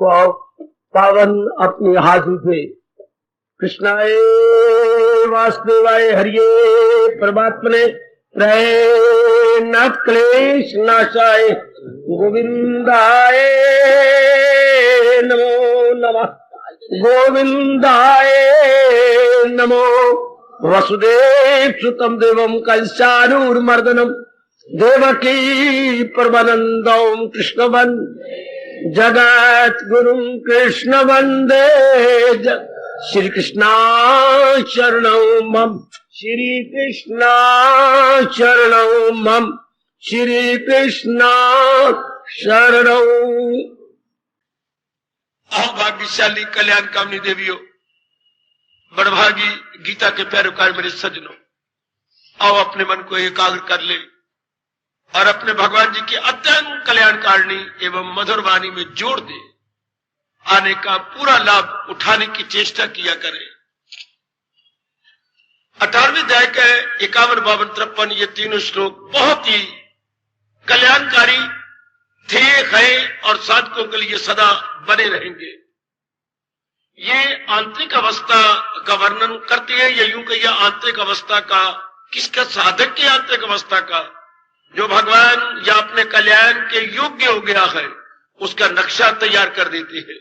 पावन अपनी हाथी थे। कृष्णाय वासुदेवाय हरिये परमात्मने नाथ क्लेश नाशाय गोविंदाय नमो नमः। गोविंदाय नमो। वसुदेव सुतम देवम कंसानूरमर्दनम देवकी परमानंदम कृष्ण वंदे जगत गुरु कृष्ण वंदे श्री कृष्णा शरणं मम। श्री कृष्णा शरणं मम। श्री कृष्णा शरणं। आओ भाग्यशाली कल्याण कामनी देवियों, बड़भागी गीता के पैरोकार मेरे सज्जनों, आओ अपने मन को एकाग्र कर ले और अपने भगवान जी की अत्यंत कल्याणकारिणी एवं मधुर वाणी में जोड़ दे आने का पूरा लाभ उठाने की चेष्टा किया करें। 18वें अध्याय के 51, 52, 53 ये तीनों श्लोक बहुत ही कल्याणकारी थे, हैं और साधकों के लिए सदा बने रहेंगे। ये आंतरिक अवस्था का वर्णन करती है, या यूं कहिए आंतरिक अवस्था का, किसका? साधक की आंतरिक अवस्था का, जो भगवान या अपने कल्याण के योग्य हो गया है, उसका नक्शा तैयार कर देती है।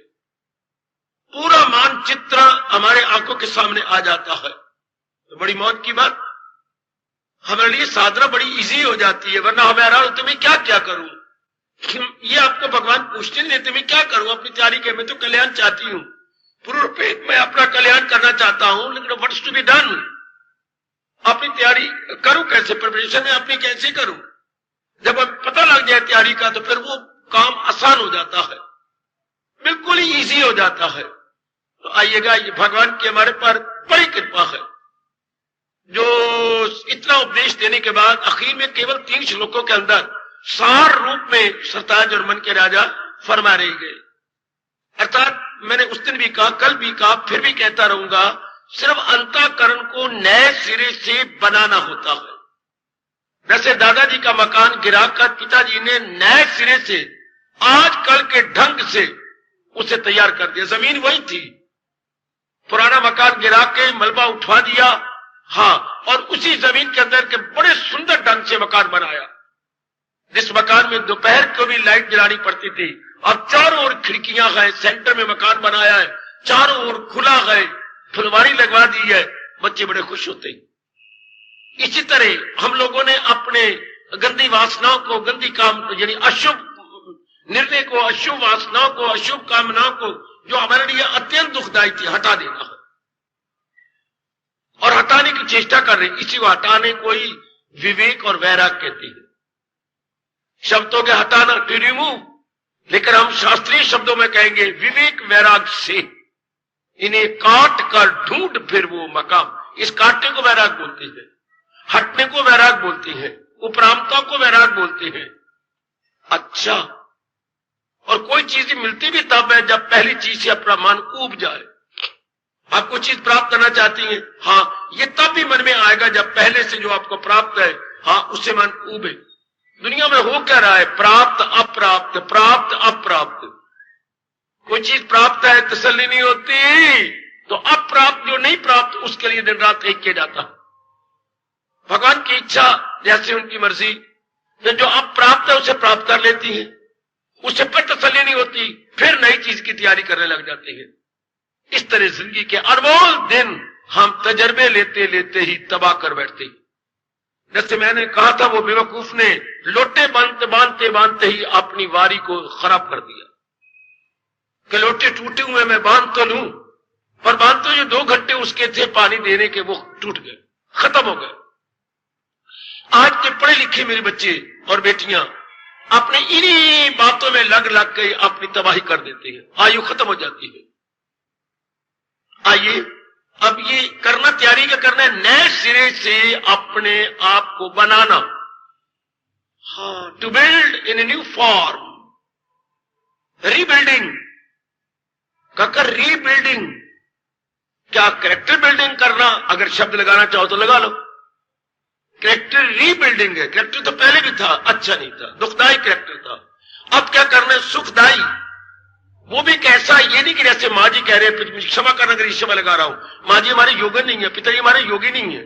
पूरा मानचित्र हमारे आंखों के सामने आ जाता है। तो बड़ी मौत की बात, हमारे लिए साधना बड़ी इजी हो जाती है। वरना हमें आ तुम्हें क्या क्या करूं, ये आपको भगवान पूछते नहीं, तुम्हें क्या करूं अपनी तैयारी के, मैं तो कल्याण चाहती हूं, पूर्ण रूप में अपना कल्याण करना चाहता हूं, लेकिन व्हाट्स टू बी डन, अपनी तैयारी करूं कैसे, प्रिपरेशन में अपनी कैसे करूं। जब अब पता लग जाए तैयारी का तो फिर वो काम आसान हो जाता है, बिल्कुल ही इजी हो जाता है। तो आइएगा, ये भगवान की हमारे पर बड़ी कृपा है, जो इतना उपदेश देने के बाद आखिर में केवल 3 श्लोकों के अंदर सार रूप में सरताज और मन के राजा फरमा रहे गए। अर्थात मैंने उस दिन भी कहा, कल भी कहा, फिर भी कहता रहूंगा, सिर्फ अंतःकरण को नए सिरे से बनाना होता है। वैसे दादाजी का मकान गिराकर पिताजी ने नए सिरे से आजकल के ढंग से उसे तैयार कर दिया। जमीन वही थी, पुराना मकान गिरा के मलबा उठवा दिया, हाँ, और उसी जमीन के अंदर के बड़े सुंदर ढंग से मकान बनाया। जिस मकान में दोपहर को भी लाइट जलानी पड़ती थी, अब चारों ओर खिड़कियां हैं, सेंटर में मकान बनाया है, चारों ओर खुला है, फुलवारी लगवा दी है, बच्चे बड़े खुश होते हैं। इसी तरह हम लोगों ने अपने गंदी वासनाओं को, गंदी काम यानी अशुभ निर्णय को, अशुभ वासनाओं को, अशुभ कामनाओं को, जो हमारे लिए अत्यंत दुखदायी थी, हटा देना है। और हटाने की चेष्टा कर रहे, इसी को हटाने को ही विवेक और वैराग कहते हैं। शब्दों के हटाना, टू रिमूव, लेकिन हम शास्त्रीय शब्दों में कहेंगे विवेक वैराग से इन्हें काट कर ढूंढ फिर वो मकाम। इस काटने को वैराग बोलते हैं, हटने को वैराग बोलते हैं, उपरामता को वैराग बोलते हैं। अच्छा, और कोई चीज मिलती भी तब है जब पहली चीज से अपना मन ऊब जाए। आप कोई चीज प्राप्त करना चाहती हैं, हाँ, ये तब भी मन में आएगा जब पहले से जो आपको प्राप्त है, हाँ, उससे मन ऊबे। दुनिया में हो क्या रहा है? प्राप्त अप्राप्त, प्राप्त अप्राप्त। कोई चीज प्राप्त है तसल्ली नहीं होती, तो अप्राप्त जो नहीं प्राप्त उसके लिए दिन रात एक किया जाता। भगवान की इच्छा जैसे उनकी मर्जी, तो जो अप्राप्त है उसे प्राप्त कर लेती है, उससे फिर तसल्ली नहीं होती, फिर नई चीज की तैयारी करने लग जाते हैं। इस तरह जिंदगी के अनमोल दिन हम तजर्बे लेते लेते ही तबाह कर बैठते हैं। जैसे मैंने कहा था, वो बेवकूफ ने लोटे बांधते बांधते बांधते ही अपनी वारी को खराब कर दिया कि लोटे टूटे हुए मैं बांध तो लूं, पर बांध तो जो 2 घंटे उसके थे पानी देने के, वो टूट गए, खत्म हो गए। आज के पढ़े लिखे मेरे बच्चे और बेटियां अपने इन्हीं बातों में लग लग के अपनी तबाही कर देते हैं, आयु खत्म हो जाती है। आइए, अब ये करना, तैयारी का करना है, नए सिरे से अपने आप को बनाना, हाँ, to build in a new form, rebuilding. कहकर रीबिल्डिंग, क्या कैरेक्टर बिल्डिंग करना? अगर शब्द लगाना चाहो तो लगा लो, कैरेक्टर रीबिल्डिंग है। कैरेक्टर तो पहले भी था, अच्छा नहीं था, दुखदायी कैरेक्टर था। अब क्या करना है? सुखदायी, वो भी कैसा, ये नहीं कि जैसे माँ जी कह रहे हैं, क्षमा करना अगर ईश्वर लगा रहा हूं, माँ जी हमारे योगन नहीं है, पिताजी हमारे योगी नहीं है,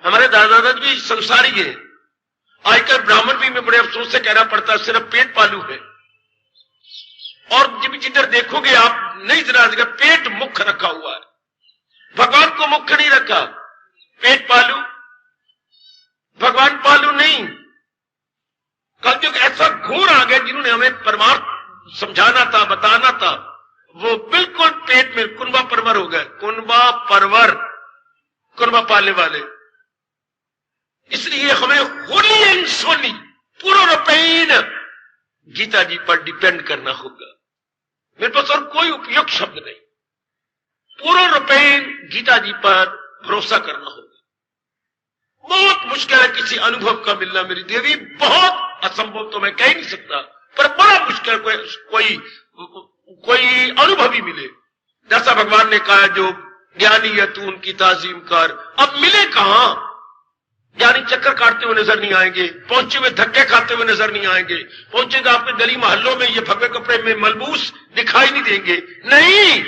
हमारे दादा दादा भी संसारी है। आजकल ब्राह्मण भी में बड़े अफसोस से कहना पड़ता है सिर्फ पेट पालू है। और जब जिधर देखोगे आप नहीं जरा पेट मुख रखा हुआ है, भगवान को मुख्य नहीं रखा। पेट पालू, भगवान पालू नहीं। कल जो ऐसा घोर आ गया जिन्होंने हमें परमार्थ समझाना था, बताना था, वो बिल्कुल पेट में कुनबा परवर हो गए। कुनबा परवर, कुनबा पालने वाले। इसलिए हमें होली एंड सोली पूर्णरूपेण गीता जी पर डिपेंड करना होगा। मेरे पास और कोई उपयुक्त शब्द नहीं। पूर्णरूपेण गीता जी पर भरोसा करना होगा। बहुत मुश्किल है किसी अनुभव का मिलना मेरी देवी, बहुत असंभव तो मैं कह नहीं सकता, पर बड़ा मुश्किल कोई अनुभवी मिले। जैसा भगवान ने कहा जो ज्ञानी है तू उनकी ताजीम कर। अब मिले कहां? ज्ञानी चक्कर काटते हुए नजर नहीं आएंगे, पहुंचे हुए धक्के खाते हुए नजर नहीं आएंगे, पहुंचेगा आपके गली मोहल्लों में ये भगवे कपड़े में मलबूस दिखाई नहीं देंगे। नहीं,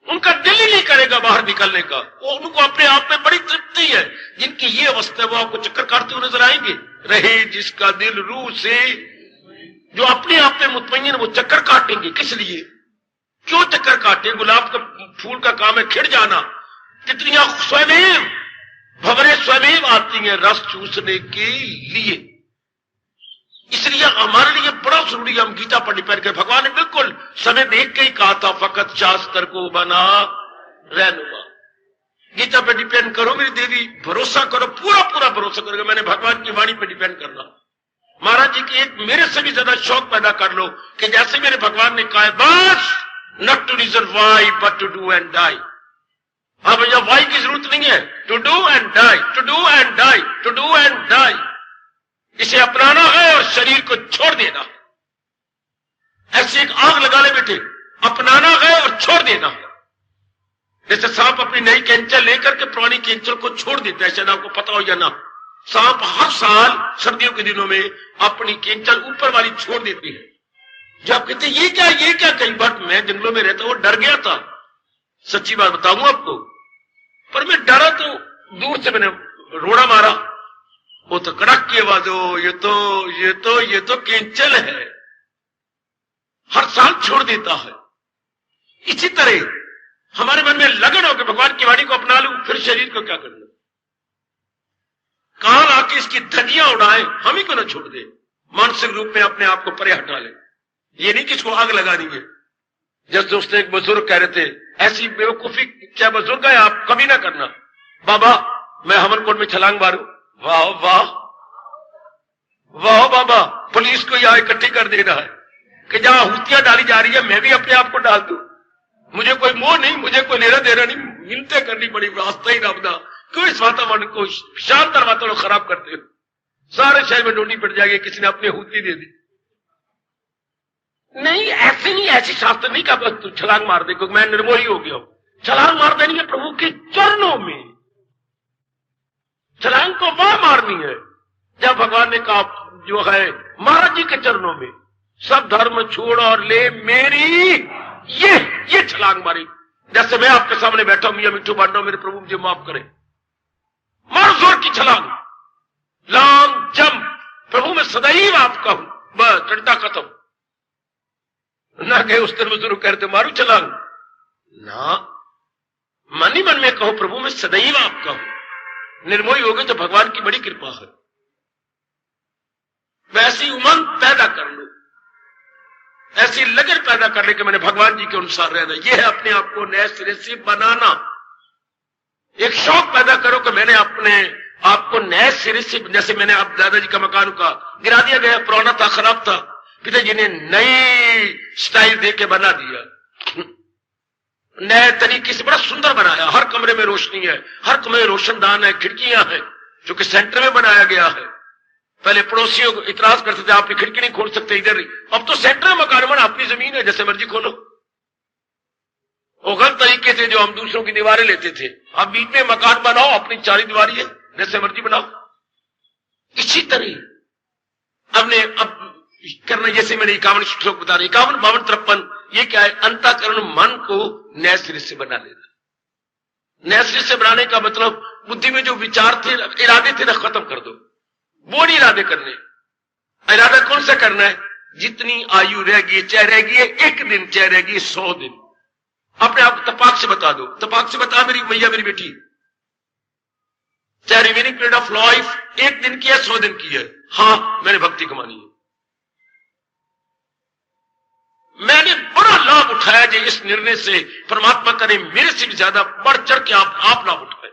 उनका दिल ही नहीं करेगा बाहर निकलने का। वो उनको अपने आप में बड़ी तृप्ति है। जिनकी ये अवस्था है वो आपको चक्कर काटते हुए नजर आएंगे। रहे जिसका दिल रूह से, जो अपने आप में मुतमईन वो चक्कर काटेंगे। किस लिए? क्यों चक्कर काटे? गुलाब का फूल का काम है खिड़ जाना। तितलियां स्वयं भंवरे स्वयं आती हैं रस चूसने के लिए। इसलिए हमारे लिए बड़ा जरूरी है हम गीता पर डिपेंड करें। भगवान ने बिल्कुल समय देख के ही कहा था फकत शास्त्र को बना रहनुमा। गीता पर डिपेंड करो मेरी देवी, भरोसा करो, पूरा पूरा भरोसा करोगे। मैंने भगवान की वाणी पर डिपेंड करना। महाराज जी की एक मेरे से भी ज्यादा शौक पैदा कर लो कि जैसे मेरे भगवान ने कहा है बस not to reason why but to do and die. हाँ भैया, वाई की जरूरत नहीं है, to do and die, to do and die, to do and die. इसे अपनाना है और शरीर को छोड़ देना। ऐसी एक आग लगा ले बेटे, अपनाना है और छोड़ देना। जैसे सांप अपनी नई कैंचर लेकर के पुरानी कैंचर को छोड़ देता है, शायद आपको पता हो या ना। सांप हर साल सर्दियों के दिनों में अपनी कैंचर ऊपर वाली छोड़ देती है। जब आप कहते ये क्या, कई बार मैं जंगलों में रहता हूं, डर गया था, सच्ची बात बताऊंगा आपको। पर मैं डरा तो दूर से मैंने रोड़ा मारा, वो तो कड़क की आवाज हो, ये तो कैंचल है, हर साल छोड़ देता है। इसी तरह हमारे मन में लगन हो कि भगवान की वाणी को अपना लूं, फिर शरीर को क्या करना। काल आके इसकी धज्जियां उड़ाए, हम ही को ना छोड़ दे, मानसिक रूप में अपने आप को परे हटा ले। ये नहीं किसको आग लगानी है। जैसे उसने एक बुजुर्ग कह रहे थे, ऐसी बेवकूफी क्या बुजुर्ग है आप कभी ना करना। बाबा मैं हवन कुंड में छलांग मारूं, वाह वाह वाह बाबा, पुलिस को यहां इकट्ठी कर देना है कि जहां हुतियां डाली जा रही है मैं भी अपने आप को डाल दूं। मुझे कोई मोह नहीं, मुझे कोई लेना देना नहीं, मिलते करनी पड़ी, रास्ता ही रबदा। क्यों इस वातावरण को, शानदार वातावरण खराब करते हो? सारे शहर में डोडी पड़ जाएगी, किसी ने अपनी हुती दे दी। नहीं, ऐसे नहीं, ऐसी शास्त्र नहीं कहा तू छलांग मार दे क्योंकि मैं निर्मोही हो गया हूं। छलांग मार देनी है प्रभु के चरणों में। छलांग को वहां मारनी है जब भगवान ने कहा जो है महाराज जी के चरणों में, सब धर्म छोड़ और ले मेरी ये छलांग मारी। जैसे मैं आपके सामने बैठा हूं, मिठू बांट रहा हूं, मेरे प्रभु मुझे माफ करें, मार जोर की छलांग, लॉन्ग जंप, प्रभु मैं सदैव आपका हूं, बस डंडा खत्म। ना कहे उस दिन बुजुर्ग कहते मारू छलांग ना, मन ही मन में कहो प्रभु मैं सदैव आपका हूं। निर्मोही हो गए तो भगवान की बड़ी कृपा है। वैसी उमंग पैदा कर लो, ऐसी लगन पैदा करने के मैंने भगवान जी के अनुसार रहना। यह है अपने आप को नए सिरे से बनाना। एक शौक पैदा करो कि मैंने अपने आपको नए सिरे से, जैसे मैंने अब दादाजी का मकान का गिरा दिया गया, पुराना था, खराब था, पिताजी ने नई स्टाइल दे के बना दिया, नए तरीके से बड़ा सुंदर बनाया। हर कमरे में रोशनी है, हर कमरे में रोशनदान है, खिड़कियां हैं, जो कि सेंटर में बनाया गया है। पहले पड़ोसियों को इतराज करते थे आप खिड़की नहीं खोल सकते इधर, अब तो सेंटर में मकान बना, अपनी जमीन है, जैसे मर्जी खोलो। वो गलत तरीके से जो हम दूसरों की दीवारें लेते थे, अब बीच में मकान बनाओ, अपनी चारी दीवारी है, जैसे मर्जी बनाओ। इसी तरह हमने अब करना, जैसे मैंने 51 श्लोक बता रहे, 51, 52, 53, ये क्या है? अंतःकरण मन को नए सिरे से बना लेना। नए सिरे से बनाने का मतलब बुद्धि में जो विचार थे, इरादे थे ना, खत्म कर दो। वो नहीं इरादे करने। इरादा कौन सा करना है? जितनी आयु रह गई, चाहे रह गई 1 दिन, चाहे रह गई 100 दिन, अपने आप तपाक से बता दो। तपाक से बता मेरी मैया, मेरी बेटी, चाहे रिमेनिंग पीरियड ऑफ लाइफ 1 दिन की है, 100 दिन की है, हाँ मैंने भक्ति कमानी है। मैंने बड़ा लाभ उठाया जो इस निर्णय से, परमात्मा करे मेरे से भी ज्यादा बढ़ चढ़ के आप लाभ उठाए।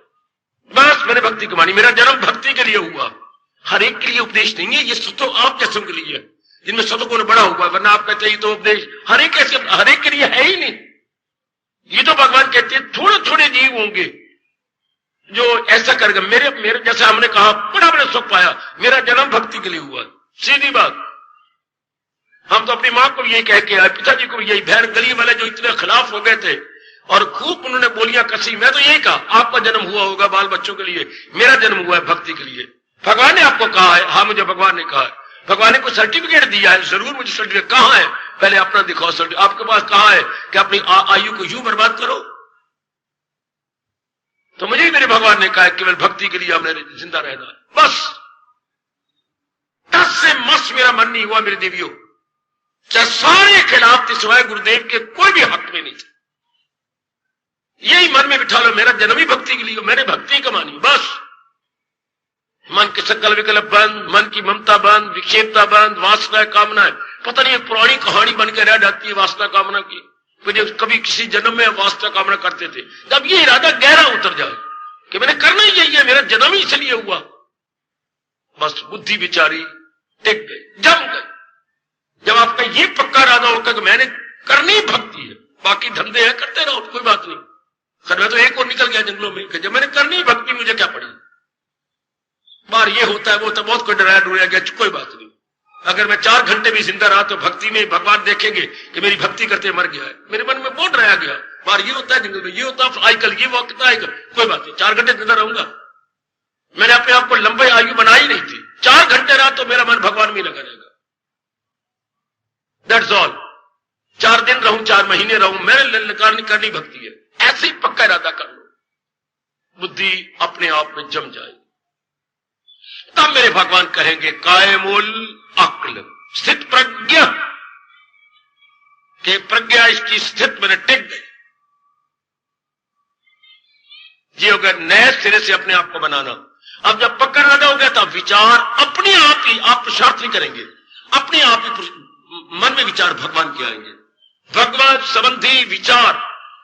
बस मैंने भक्ति कमानी, मेरा जन्म भक्ति के लिए हुआ। हर एक के लिए उपदेश नहीं है, ये तो आप जैसों के लिए है जिनमें सतगुण बड़ा हुआ, वरना आप कहते हैं तो उपदेश हर एक के लिए है ही नहीं। ये तो भगवान कहते हैं थोड़े थोड़े जीव होंगे जो ऐसा करेगा। मेरे जैसा हमने कहा बड़ा सुख पाया, मेरा जन्म भक्ति के लिए हुआ, सीधी बात। हम तो अपनी मां को भी यही कह के आए, पिताजी को भी यही, बहन गली वाले जो इतने खिलाफ हो गए थे और खूब उन्होंने बोलियां कसी, मैं तो यही कहा आपका जन्म हुआ होगा बाल बच्चों के लिए, मेरा जन्म हुआ है भक्ति के लिए। भगवान ने आपको कहा है? हाँ मुझे भगवान ने कहा है। भगवान ने कोई सर्टिफिकेट दिया है? जरूर मुझे सर्टिफिकेट कहां है, पहले अपना दिखाओ सर्टिफिकेट। आपके पास कहां है कि अपनी आयु को यूं बर्बाद करो? तो मुझे मेरे भगवान ने कहा है केवल भक्ति के लिए हमने जिंदा रहना है, बस। 10 से मस मेरा मन नहीं हुआ मेरे देवियों, चाहे सारे खिलाफ थे, सिवाय गुरुदेव के कोई भी हक में नहीं थे। यही मन में बिठा लो, मेरा जन्म ही भक्ति के लिए, मैंने भक्ति कमानी, बस। मन के संकल्प विकल्प बंद, मन की ममता बंद, विक्षेपता बंद, वासना कामना, पता नहीं पुरानी कहानी बन के रह जाती है वासना कामना की। कभी किसी जन्म में वासना कामना करते थे, जब ये इरादा गहरा उतर जाए कि मैंने करना ही यही है, मेरा जन्म ही इसलिए हुआ, बस बुद्धि बिचारी टिक गई, जम गई। जब आपका ये पक्का इरादा होगा कि मैंने करनी भक्ति है, बाकी धंधे हैं करते रहो, कोई बात नहीं। खैर मैं तो एक और निकल गया जंगलों में कि जब मैंने करनी भक्ति मुझे क्या पड़ी, बार ये होता है वो होता है, बहुत कोई डराया डुराया गया, कोई बात नहीं। अगर मैं 4 घंटे भी जिंदा रहा तो भक्ति में भगवान देखेंगे कि मेरी भक्ति करते मर गया है। मेरे मन में बहुत डराया गया, बार ये होता है जंगल में, ये होता है आजकल, ये वक्त आएगा, कोई बात नहीं, 4 घंटे जिंदा रहूंगा। मैंने अपने आप को लंबी आयु बनाई नहीं थी, 4 घंटे रहा तो मेरा मन भगवान में लगा रहेगा, दैट्स ऑल। 4 दिन रहूं, 4 महीने रहूं, मेरे करनी भक्ति है, ऐसे ही पक्का इरादा कर लो, बुद्धि अपने आप में जम जाएगी। तब मेरे भगवान कहेंगे कायमूल अक्ल, स्थित प्रज्ञा, कि प्रज्ञा इसकी स्थित मैंने टिक गई। ये हो गया नए सिरे से अपने आप को बनाना। अब जब पक्का इरादा हो गया तब विचार अपने आप ही, आप पुरुषार्थ नहीं करेंगे, अपने आप ही मन में विचार भगवान के आएंगे। भगवान संबंधी विचार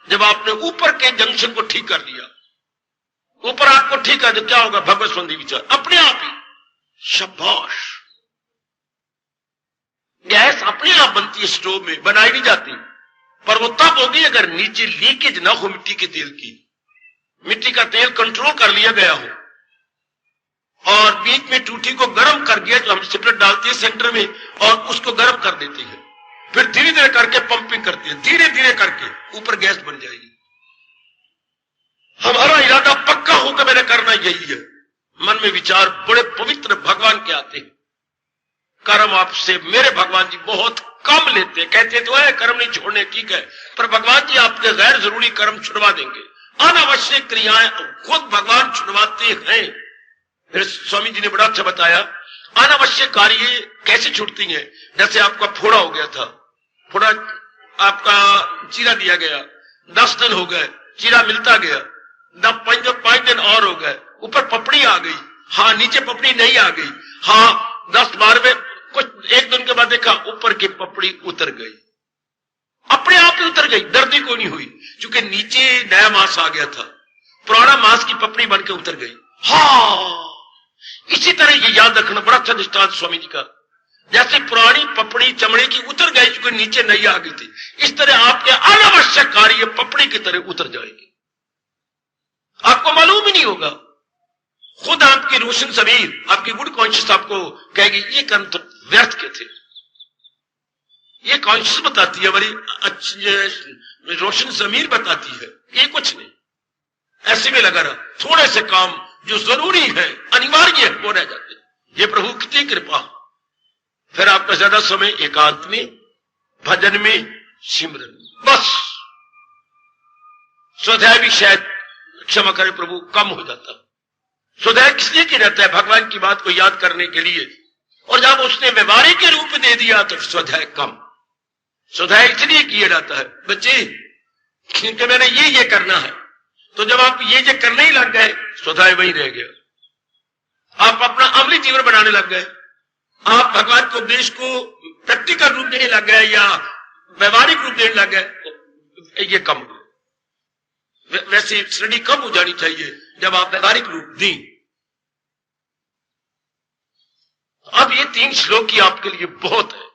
जब आपने ऊपर के जंक्शन को ठीक कर दिया, ऊपर आपको ठीक है, तो क्या होगा? भगवत संबंधी विचार अपने आप ही, शाबाश। गैस अपने आप बनती है, स्टोव में बनाई नहीं जाती, पर वो तब होगी अगर नीचे लीकेज ना हो मिट्टी के तेल की, मिट्टी का तेल कंट्रोल कर लिया गया हो और बीच में टूटी को गर्म कर दिया, जो हम सिपरेट डालते हैं सेंटर में और उसको गर्म कर देते हैं, फिर धीरे धीरे करके पंपिंग करते हैं, धीरे धीरे करके ऊपर गैस बन जाएगी। हमारा इरादा पक्का होकर मैंने करना यही है, मन में विचार बड़े पवित्र भगवान के आते हैं। कर्म आपसे मेरे भगवान जी बहुत कम लेते, कहते तो है कर्म नहीं छोड़ने, ठीक है, पर भगवान जी आपके गैर जरूरी कर्म छुड़वा देंगे, अनावश्यक क्रियाएं खुद भगवान छुड़वाते हैं। फिर स्वामी जी ने बड़ा अच्छा बताया, अनावश्यक कार्य कैसे छूटती हैं। जैसे आपका फोड़ा हो गया था, फोड़ा आपका चीरा दिया गया, 10 दिन हो गए, चीरा मिलता गया, 5 दिन और हो गए, ऊपर पपड़ी आ गई, हाँ नीचे पपड़ी नहीं आ गई, हाँ 10-12 कुछ 1 दिन के बाद देखा ऊपर की पपड़ी उतर गई, अपने आप ही उतर गई, दर्द ही कोई नहीं हुई, क्योंकि नीचे नया मांस आ गया था, पुराना मांस की पपड़ी बन के उतर गई। हाँ इसी तरह ये याद रखना, बड़ा अच्छा दृष्टांत स्वामी जी का, जैसे पुरानी पपड़ी चमड़े की उतर गई क्योंकि नीचे नहीं आ गई थी, इस तरह आपके अनावश्यक कार्य पपड़ी की तरह उतर जाएंगे, आपको मालूम ही नहीं होगा। खुद आपकी रोशन जमीर, आपकी गुड कॉन्शियस आपको कहेगी ये कर्म तो व्यर्थ के थे। ये कॉन्शियस बताती है, हमारी अच्छी रोशन जमीर बताती है ये कुछ नहीं, ऐसे में लगा रहा, थोड़े से काम जो जरूरी है, अनिवार्य है, वो रह जाते। ये प्रभु कितनी कृपा, फिर आपका ज्यादा समय एकांत में, भजन में, सिमरन, बस। स्वाध्याय भी शायद, क्षमा करे प्रभु, कम हो जाता। स्वाध्याय किसलिए किया जाता है? भगवान की बात को याद करने के लिए। और जब उसने व्यवहारिक के रूप में दे दिया तो स्वाध्याय कम। स्वाध्याय इसलिए किया जाता है बच्चे क्योंकि मैंने ये करना है, तो जब आप ये करने ही लग गए, स्वाध्याय वहीं रह गया। आप अपना अमली जीवन बनाने लग गए, आप भगवान के उपदेश को प्रैक्टिकल रूप देने लग गए या व्यवहारिक रूप देने लग गए, तो ये कम हो। वैसे श्रेणी कम हो जानी चाहिए जब आप व्यवहारिक रूप दें। अब ये 3 श्लोक ही आपके लिए बहुत है।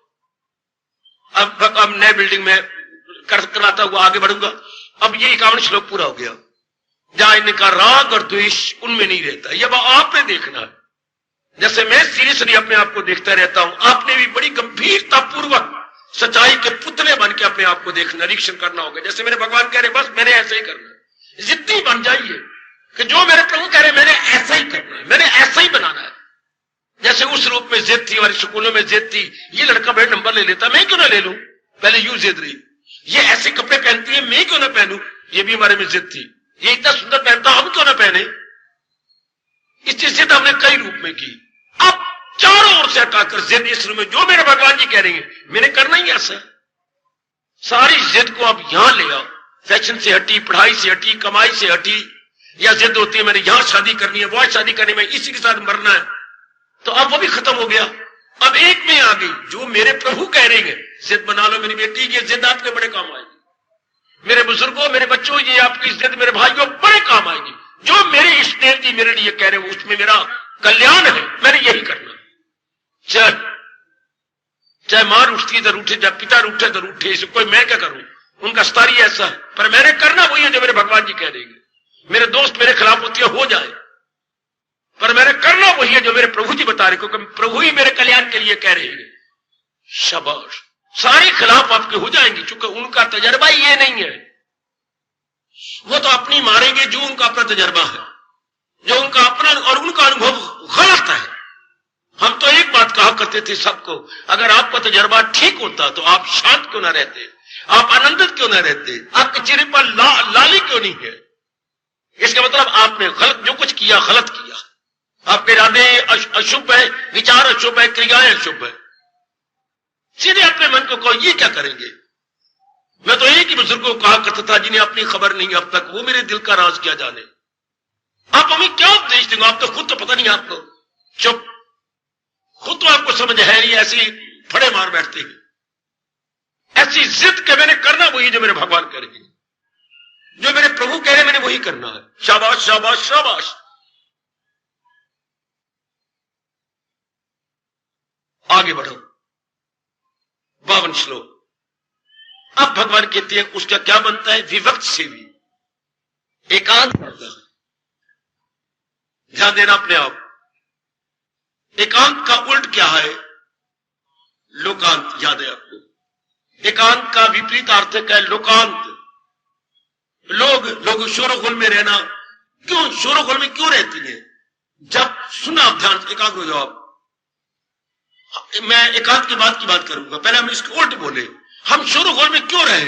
अब नए बिल्डिंग में कराता हुआ आगे बढ़ूंगा। अब ये 51 श्लोक पूरा हो गया, जहां इनका राग और द्वेष उनमें नहीं रहता। ये आपने देखना है। जैसे मैं सीरियसली अपने आप को देखता रहता हूं, आपने भी बड़ी गंभीरता पूर्वक सच्चाई के पुतले बन के अपने आप को देखना, निरीक्षण करना होगा। जैसे मेरे भगवान कह रहे बस मैंने ऐसा ही करना है, जिद्दी बन जाइए कि जो मेरे प्रभु कह रहे मैंने ऐसा ही करना है, मैंने ऐसा ही बनाना है। जैसे उस रूप में जिद थी, हमारे स्कूलों में जिद थी, ये लड़का बड़े नंबर ले लेता, मैं क्यों ना ले लूं, पहले यूं जिद रही। ये ऐसे कपड़े पहनती है, मैं क्यों ना पहनूं, ये भी हमारे में जिद थी। ये इतना सुंदर पहनता, हम क्यों ना पहने। इस जिद हमने कई रूप में की। अब चारों ओर से हटाकर जिद इस रूप में, जो मेरे भगवान जी कह रहे हैं मैंने करना ही ऐसा। सारी जिद को आप यहां ले आओ। फैशन से हटी, पढ़ाई से हटी, कमाई से हटी, या जिद होती है मैंने यहां शादी करनी है, वहां शादी करनी है, इसी के साथ मरना है, तो अब वो भी खत्म हो गया। अब एक में आ गई, जो मेरे प्रभु कह रहे हैं जिद बना लो मेरी बेटी, ये जिद आपके बड़े काम आएगी। मेरे बुजुर्गों, मेरे बच्चों, ये आपकी जिद मेरे भाइयों बड़े काम आएगी। जो मेरे इष्ट देव जी मेरे लिए कह रहे हैं उसमें मेरा कल्याण है, मैंने यही करना। चाहे मां रूठती इधर उठे, चाहे पिता रूठे इधर उठे, इसे कोई मैं क्या करूं, उनका स्तर ही ऐसा है। पर मैंने करना वही है जो मेरे भगवान जी कह रहे हैं। मेरे दोस्त मेरे खिलाफ होती है, हो जाए, पर मैंने करना वही है जो मेरे प्रभु जी बता रहे, क्योंकि प्रभु ही मेरे कल्याण के लिए कह रहे हैं। शाबाश, सारे खिलाफ आपके हो जाएंगे, क्योंकि उनका तजर्बा ये नहीं है। वो तो अपनी मारेंगे जो उनका अपना तजर्बा है, जो उनका अपना और उनका अनुभव गलत है। हम तो एक बात कहा करते थे सबको, अगर आपका तजर्बा ठीक होता तो आप शांत क्यों ना रहते, आप आनंदित क्यों ना रहते, आपके चेहरे पर लाली क्यों नहीं है। इसका मतलब आपने गलत जो कुछ किया गलत किया, आपके इरादे अशुभ है, विचार अशुभ है, क्रियाएं अशुभ है। सीधे अपने मन को कहो ये क्या करेंगे। मैं तो एक ही बुजुर्ग को कहा करता था जिन्हें अपनी खबर नहीं अब तक, वो मेरे दिल का राज क्या जाने। आप हमें क्या उपदेश देंगे, आप तो खुद तो पता नहीं आपको। चुप, खुद तो आपको समझ है नहीं, ऐसी फड़े मार बैठते हैं। ऐसी जिद के मैंने करना वही जो मेरे भगवान कह रहे हैं, जो मेरे प्रभु कह रहे मैंने वही करना है। शाबाश शाबाश शाबाश। आगे बढ़ो, 52 श्लोक। अब भगवान कहते हैं उसका क्या बनता है, विभक्त सेवी, एकांत बनता है। ध्यान देना अपने आप। एकांत का उल्ट क्या है, लोकांत। याद है आपको, एकांत का विपरीत अर्थ है लोकांत। लोग शोरगुल में रहना, क्यों शोरगुल में क्यों रहती है। जब सुना ध्यान से, एकाग्र हो जाओ आप। मैं एकांत की बात करूंगा, पहले हम इसके उल्ट बोले। हम शोरगुल में क्यों रहे,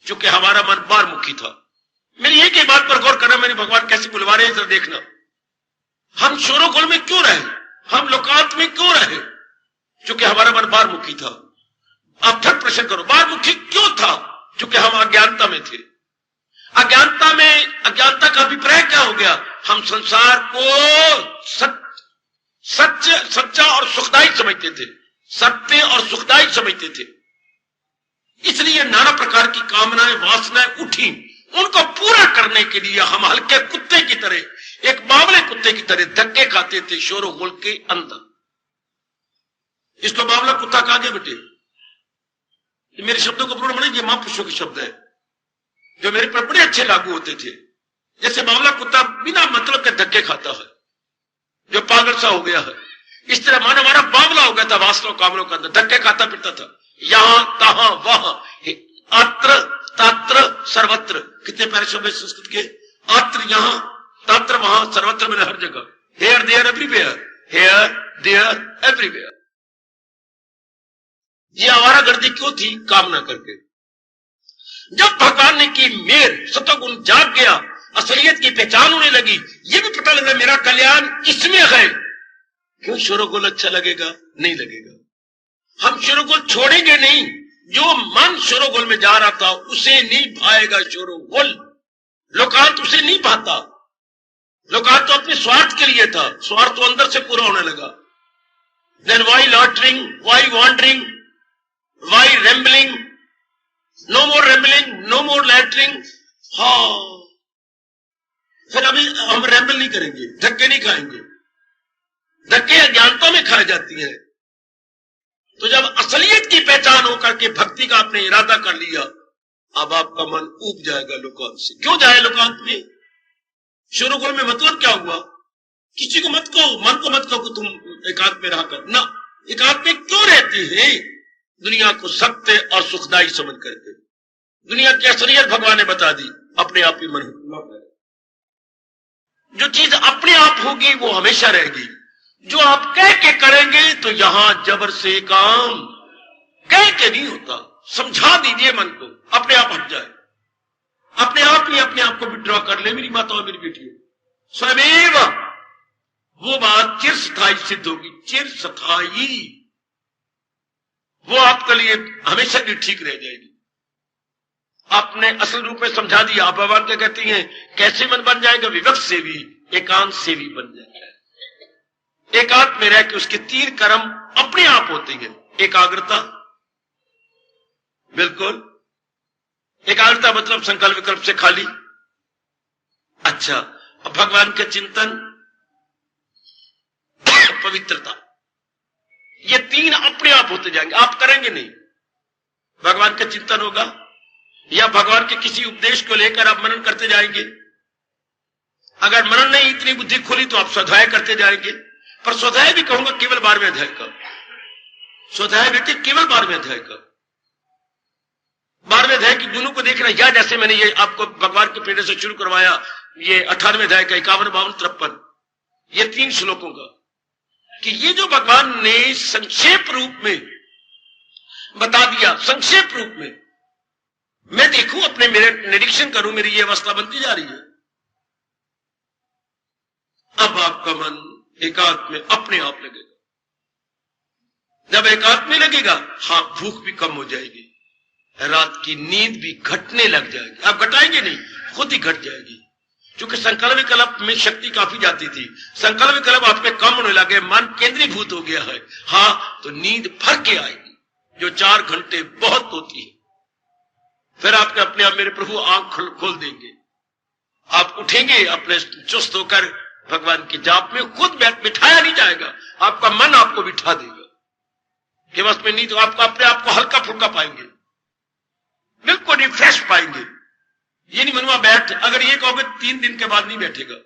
क्योंकि हमारा मन बारमुखी था। मेरी एक ही बात पर गौर करना, मेरे भगवान कैसे बुलवा रहे हैं जरा देखना। हम शोरगुल में क्यों रहे, हम लोकांत में क्यों रहे, क्योंकि हमारा मन बारमुखी था। आप फिर प्रश्न करो, बारमुखी क्यों था, क्योंकि हम अज्ञानता में थे। अज्ञानता का अभिप्राय क्या हो गया, हम संसार को सच्चा और सुखदायी समझते थे, सत्य और सुखदायी समझते थे। इसलिए नाना प्रकार की कामनाएं वासनाएं उठी, उनको पूरा करने के लिए हम हल्के कुत्ते की तरह, एक बावले कुत्ते की तरह धक्के खाते थे शोरगुल के अंदर। इसको बावला कुत्ता कहा गया बेटे। मेरे शब्दों को पूर्ण माने, ये महापुरुषों के शब्द है जो मेरे पर बड़े अच्छे लागू होते थे। जैसे बावला कुत्ता बिना मतलब के धक्के खाता है, जो पागल सा हो गया है, इस तरह मानो हमारा बावला हो गया था वास्तव कामलों के अंदर, धक्के खाता फिरता था, यहां तहां वहां, अत्र तत्र सर्वत्र। कितने प्यारे शब्द संस्कृत के, अत्र यहां, तत्र वहां, सर्वत्र मैंने हर जगह, here there everywhere, here there everywhere. ये आवारागर्दी क्यों थी? कामना करके। जब भगवान ने की मेर, सतोगुण जाग गया, असलियत की पहचान होने लगी, ये भी पता लगा मेरा कल्याण इसमें है। क्यों शोरगुल अच्छा लगेगा? नहीं लगेगा। हम शोरगुल छोड़ेंगे नहीं। जो मन शोरगुल में जा रहा था उसे नहीं भाएगा शोरगुल। लोकांत उसे नहीं भाता। लोकांत तो अपने स्वार्थ के लिए था, स्वार्थ तो अंदर से पूरा होने लगा। Then why loitering, why wandering, why rambling, no more rambling, no more loitering. हाँ, फिर अभी हम रेम्बल नहीं करेंगे, धक्के नहीं खाएंगे। धक्के अज्ञानता में खाई जाती है। तो जब असलियत की पहचान होकर के भक्ति का आपने इरादा कर लिया, अब आपका मन ऊब जाएगा लोकांत से। क्यों जाए लोकांत में? शोरगुल में मतलब क्या हुआ? किसी को मत कहो, मन को मत कहो कि तुम एकांत में रहा कर ना। एकांत में क्यों रहते हैं? दुनिया को सत्य और सुखदायी समझ करके। दुनिया की असलियत भगवान ने बता दी, अपने आप ही मन। जो चीज अपने आप होगी वो हमेशा रहेगी। जो आप कह के करेंगे तो यहां जबर से काम कह के नहीं होता। समझा दीजिए मन को, अपने आप हट जाए। अपने आप ही अपने आप को विड्रॉ कर ले। मेरी माता और मेरी बेटियों, स्वयमेव वो बात चिरस्थायी सिद्ध होगी। चिरस्थायी, वो आपके लिए हमेशा की ठीक रह जाएगी। आपने असल रूप में समझा दिया। आप भगवान क्या कहती हैं? कैसे मन बन जाएगा? विवक्त से भी, एकांत से भी बन जाएगा। एकांत में रह के उसके तीर कर्म अपने आप होते हैं। एकाग्रता, बिल्कुल एकाग्रता मतलब संकल्प विकल्प से खाली। अच्छा, अब भगवान के चिंतन, पवित्रता, ये तीन अपने आप होते जाएंगे। आप करेंगे नहीं। भगवान का चिंतन होगा या भगवान के किसी उपदेश को लेकर आप मनन करते जाएंगे। अगर मनन नहीं इतनी बुद्धि खुली तो आप स्वाध्याय करते जाएंगे। पर स्वाध्याय भी कहूंगा केवल 12वें अध्याय का। स्वाध्याय बेटे केवल 12वें अध्याय का। 12वें अध्याय की गुणों को देखना, या जैसे मैंने ये आपको भगवान के प्रेरणा से शुरू करवाया, ये 18वें अध्याय का 51, 52, 53, ये 3 श्लोकों का, कि ये जो भगवान ने संक्षेप रूप में बता दिया, संक्षेप रूप में मैं देखूं, अपने मेरे निरीक्षण करूं, मेरी ये अवस्था बनती जा रही है। अब आपका मन एकांत में अपने आप लगेगा। जब एकांत में लगेगा, हाँ, भूख भी कम हो जाएगी, रात की नींद भी घटने लग जाएगी। आप घटाएंगे नहीं, खुद ही घट जाएगी। क्योंकि संकल्प विकल्प में शक्ति काफी जाती थी, संकल्प विकल्प आप में कम होने लगे, मन केंद्रीभूत हो गया है। हाँ, तो नींद भर के आएगी, जो 4 घंटे बहुत होती है। फिर आपने अपने आप मेरे प्रभु आंख खोल देंगे। आप उठेंगे अपने चुस्त होकर भगवान के जाप में। खुद बिठाया नहीं जाएगा, आपका मन आपको बिठा देगा। कि बस में नहीं तो आपको अपने आप को हल्का फुल्का पाएंगे, बिल्कुल रिफ्रेश पाएंगे। ये नहीं मनवा बैठ, अगर ये कहोगे 3 दिन के बाद नहीं बैठेगा।